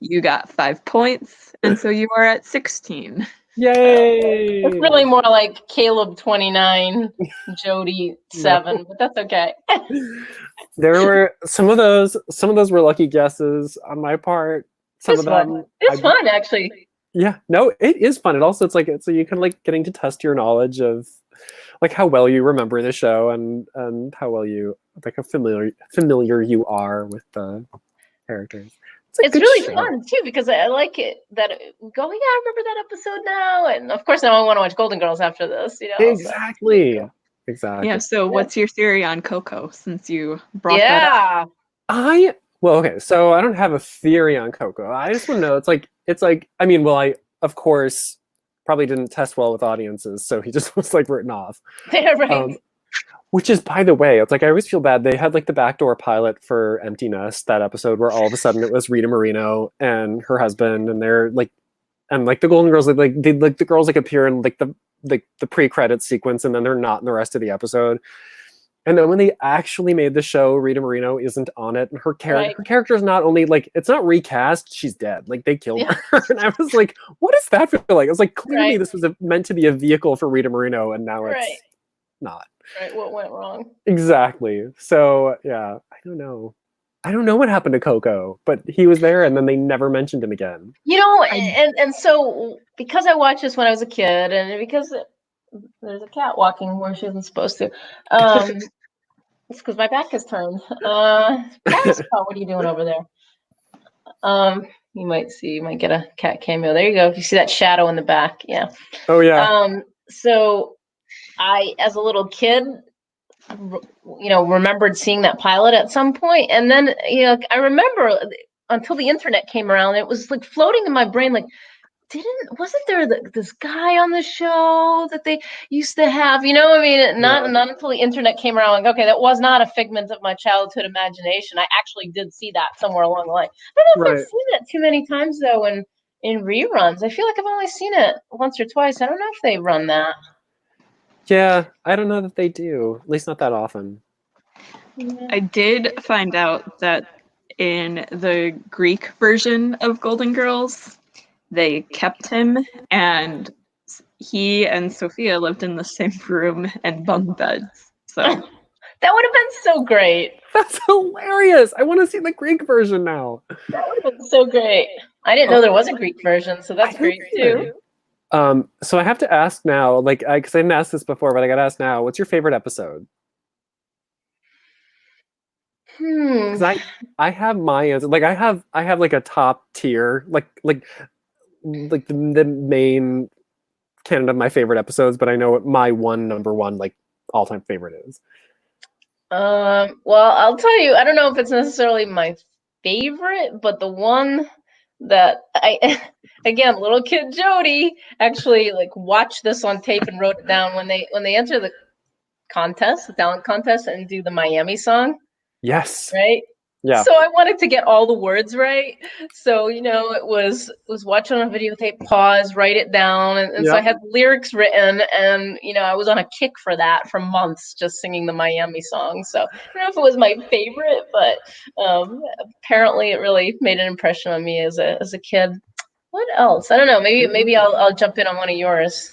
You got 5 points, and so you are at 16. Yay! It's really more like Caleb 29, Jodie 7, but that's okay. There were some of those were lucky guesses on my part. Some of them it's fun actually. Yeah, no, it is fun. It also so you can like getting to test your knowledge of like how well you remember the show and how well you like how familiar you are with the characters. It's really fun too because I like it that we go, yeah, I remember that episode now, and of course now I want to watch Golden Girls after this. Exactly. So. Exactly. Yeah. So what's your theory on Coco since you brought that up? Okay, so I don't have a theory on Coco. I just want to know. It's like. I mean, well, I of course probably didn't test well with audiences, so he just was like written off. Yeah, right. Which is, by the way, it's like I always feel bad. They had like the backdoor pilot for Empty Nest, that episode where all of a sudden it was Rita Moreno and her husband, and they're like, and like the Golden Girls, the girls like appear in like the pre-credit sequence, and then they're not in the rest of the episode. And then when they actually made the show, Rita Moreno isn't on it, and her character is not only like it's not recast, she's dead. Like they killed her, and I was like, what does that feel like? I was like, clearly this was meant to be a vehicle for Rita Moreno, and now it's not. Right, what went wrong? Exactly. So yeah, I don't know what happened to Coco, but he was there, and then they never mentioned him again. You know, and so because I watched this when I was a kid, and because there's a cat walking where she isn't supposed to, it's because my back is turned. What are you doing over there? You might get a cat cameo. There you go. You see that shadow in the back? Yeah. Oh yeah. So I, as a little kid, remembered seeing that pilot at some point, and then I remember until the internet came around, it was like floating in my brain, like, wasn't there this guy on the show that they used to have? Not until the internet came around, like, okay, that was not a figment of my childhood imagination. I actually did see that somewhere along the line. I don't know if I've seen it too many times though in reruns. I feel like I've only seen it once or twice. I don't know if they run that. Yeah, I don't know that they do. At least not that often. I did find out that in the Greek version of Golden Girls, they kept him, and he and Sophia lived in the same room and bunk beds. So that would have been so great. That's hilarious. I want to see the Greek version now. That would have been so great. I didn't know there was a Greek version, so that's great too. So I have to ask now, like, because I didn't ask this before, but I got to ask now. What's your favorite episode? Because I have my answer. Like I have like a top tier, like the main canon of my favorite episodes, but I know what my number one like all time favorite is. Well, I'll tell you, I don't know if it's necessarily my favorite, but the one that again, little kid Jodie actually like watched this on tape and wrote it down when they enter the contest, the talent contest, and do the Miami song. Yes. Right? Yeah. So I wanted to get all the words right. So, it was watch on a videotape, pause, write it down. And so I had lyrics written, and, I was on a kick for that for months, just singing the Miami song. So I don't know if it was my favorite, but apparently it really made an impression on me as a kid. What else? I don't know. Maybe I'll jump in on one of yours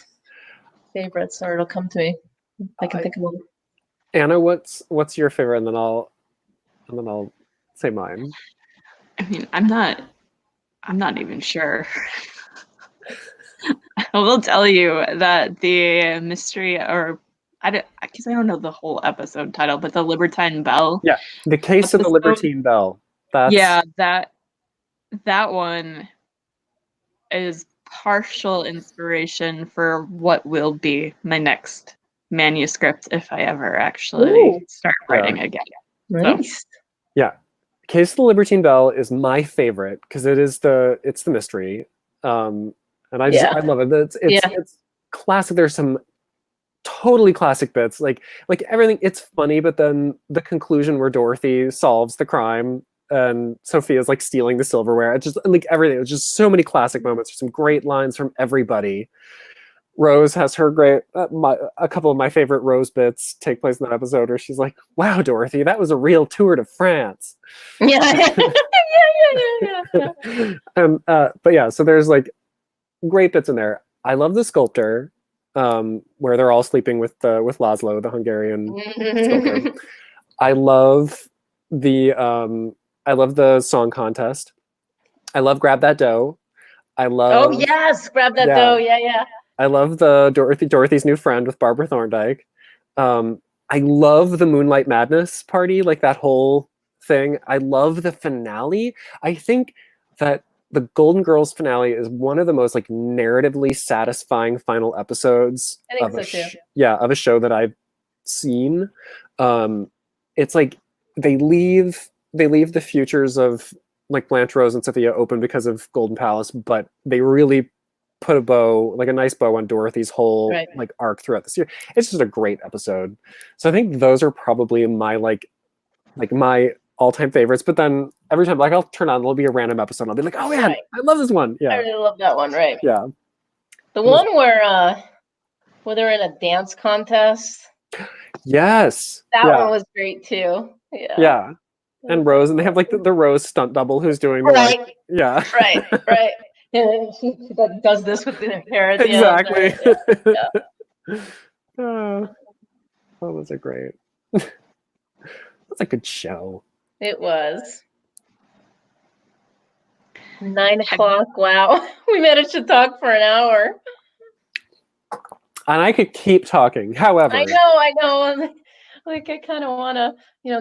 favorites, or it'll come to me. I can think of one. Anna, what's your favorite? And then I'll say mine. I mean, I'm not even sure. I will tell you that the mystery, because I don't know the whole episode title, but the Libertine Bell. Yeah, the case of the Libertine Bell. That one is partial inspiration for what will be my next manuscript if I ever actually start writing again. Nice. So. Yeah. Case of the Libertine Bell is my favorite because it's the mystery. And I love it. It's classic. There's some totally classic bits, like everything. It's funny, but then the conclusion where Dorothy solves the crime and Sophia's like stealing the silverware. It's just like everything. It's just so many classic moments. There's some great lines from everybody. Rose has her great, a couple of my favorite Rose bits take place in that episode where she's like, "Wow, Dorothy, that was a real tour de France." Yeah. But yeah, so there's like great bits in there. I love the sculptor, where they're all sleeping with Laszlo, the Hungarian sculptor. I love the song contest. I love Grab That Dough. I love. Oh yes, Grab That Dough. Yeah. I love the Dorothy's new friend with Barbara Thorndike. I love the Moonlight Madness party, like that whole thing. I love the finale. I think that the Golden Girls finale is one of the most like narratively satisfying final episodes of a show that I've seen. It's like they leave the futures of like Blanche, Rose, and Sophia open because of Golden Palace, but they really put a nice bow on Dorothy's whole like arc throughout the series. It's just a great episode. So I think those are probably my like my all-time favorites. But then every time I'll turn on, there'll be a random episode. I'll be like, oh man, I love this one. Yeah, I really love that one. Right. Yeah. The one where they're in a dance contest. Yes. That one was great too. Yeah. Yeah. And Rose, and they have like the Rose stunt double who's doing right. Right. Yeah, she does this with the hair at the exactly. end. Yeah. Oh, those are great. That's a good show. It was. 9 o'clock. Wow. We managed to talk for an hour. And I could keep talking. However. I know. Like I kind of want to,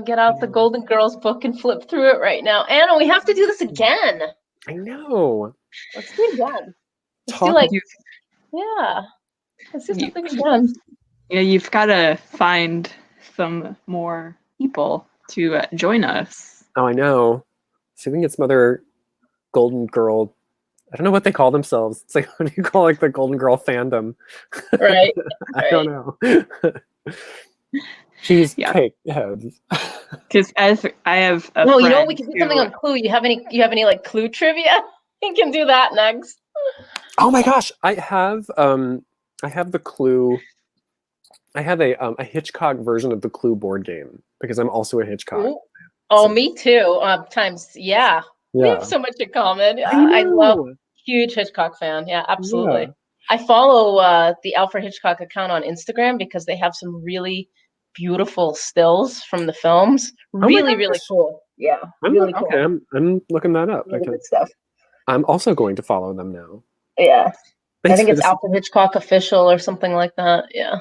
get out the Golden Girls book and flip through it right now. Anna, we have to do this again. I know. Let's do it again. Let's do something again. you've got to find some more people to join us. Oh, I know. See if we can get some other Golden Girl. I don't know what they call themselves. It's like, what do you call like the Golden Girl fandom? Right. I don't know. Cheesecake heads. Because as I have a No, friend you know, we can do something on Clue. You have any like Clue trivia? We can do that next. Oh my gosh, I have the Clue. I have a Hitchcock version of the Clue board game because I'm also a Hitchcock. Ooh. Oh, So, me too. Yeah. We have yeah. so much in common. I I love know. huge Hitchcock fan. Yeah, absolutely. Yeah. I follow the Alfred Hitchcock account on Instagram because they have some really beautiful stills from the films. Oh my Really, really gosh. cool. Yeah, really cool. Okay, I'm looking that up Really good because stuff. I'm also going to follow them now. Yeah. I Thanks think for it's this. Alfred Hitchcock Official or something like that. Yeah.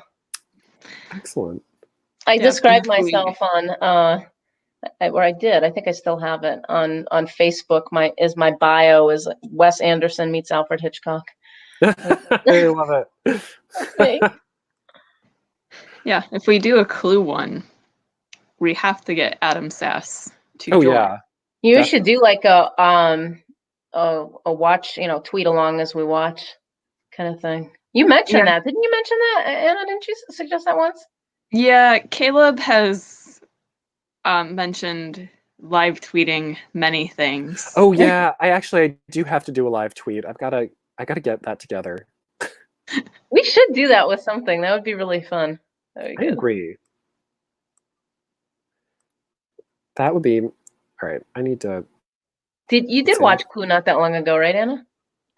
Excellent. I Yeah, described thankfully- myself on I did. I think I still have it on Facebook. My bio is Wes Anderson meets Alfred Hitchcock. I love it. Okay. Yeah, if we do a Clue one, we have to get Adam Sass to Oh join. yeah. You should do like a watch, tweet along as we watch kind of thing. You mentioned that. Didn't you mention that, Anna? Didn't you suggest that once? Yeah, Caleb has mentioned live tweeting many things. Oh yeah. I do have to do a live tweet. I gotta get that together. We should do that with something. That would be really fun. That'd be I good. agree. That would be all right. I need to. You did see. watch Clue not that long ago, right, Anna?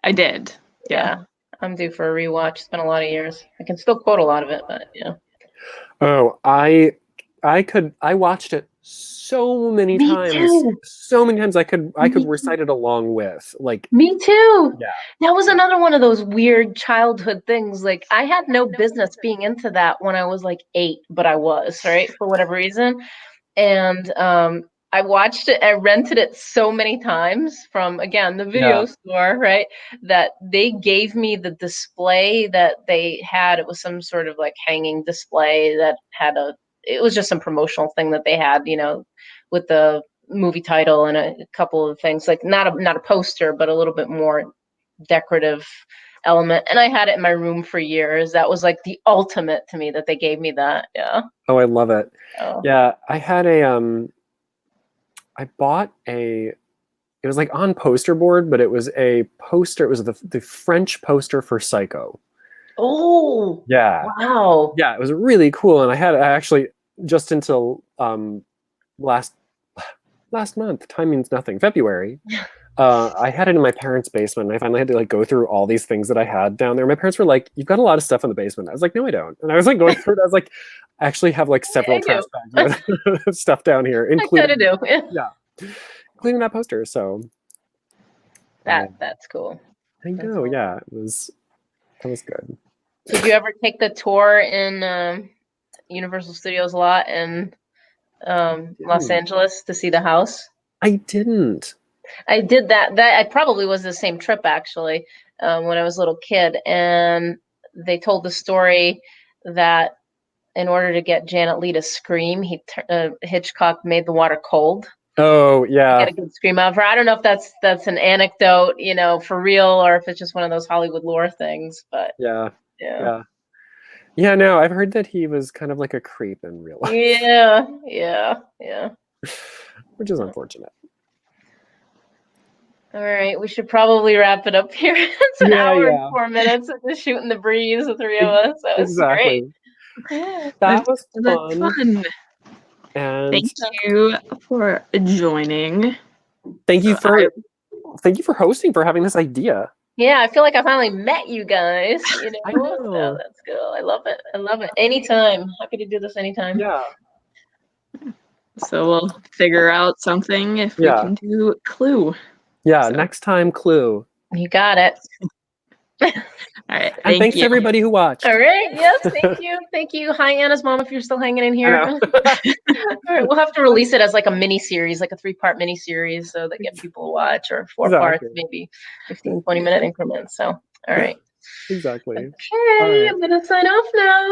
I did. Yeah. I'm due for a rewatch. It's been a lot of years. I can still quote a lot of it, but yeah. Oh, I watched it so many Me times. too. So many times I could Me recite it along with like. Me too. Yeah. That was another one of those weird childhood things. Like I had no business being into that when I was like 8, but I was, right? For whatever reason. And I watched it, I rented it so many times from, again, the video store, right? That they gave me the display that they had. It was some sort of like hanging display that had it was just some promotional thing that they had, with the movie title and a couple of things, like not a poster, but a little bit more decorative element. And I had it in my room for years. That was like the ultimate to me that they gave me that. Yeah. Oh, I love it. Oh. Yeah, I had I bought it was like on poster board, but it was a poster. It was the French poster for Psycho. Oh. Yeah. Wow. Yeah, it was really cool. And I actually just until last month, time means nothing, February. I had it in my parents' basement, and I finally had to like go through all these things that I had down there. My parents were like, "You've got a lot of stuff in the basement." I was like, "No, I don't." And I was like going through it. I was like, "I actually have like several trash bags of stuff down here, including I kind of do. yeah, including that poster." So that's cool. I know. Cool. Yeah, that was good. Did you ever take the tour in Universal Studios lot in Los Angeles to see the house? I didn't. I did that. I probably was the same trip actually when I was a little kid, and they told the story that in order to get Janet Leigh to scream, Hitchcock made the water cold. Oh yeah, get a good scream out of her. I don't know if that's an anecdote, for real, or if it's just one of those Hollywood lore things. But yeah. No, I've heard that he was kind of like a creep in real life. Yeah. Which is unfortunate. All right, we should probably wrap it up here. It's an hour and 4 minutes of just shooting the breeze, the three of us. That was great. That was fun. And thank you for joining. Thank you for hosting, for having this idea. Yeah, I feel like I finally met you guys. I know. So that's cool. I love it. Anytime. Happy to do this anytime. Yeah. So we'll figure out something if we can do Clue. Yeah, next time Clue. You got it. All right. And thanks to everybody who watched. All right. Yes, thank you. Thank you. Hi, Anna's mom, if you're still hanging in here. All right, we'll have to release it as like a mini series, like a 3-part mini series, so that get people to watch, or 4 parts, maybe 15, 20-minute increments. So, all right. Exactly. Okay, I'm going to sign off now.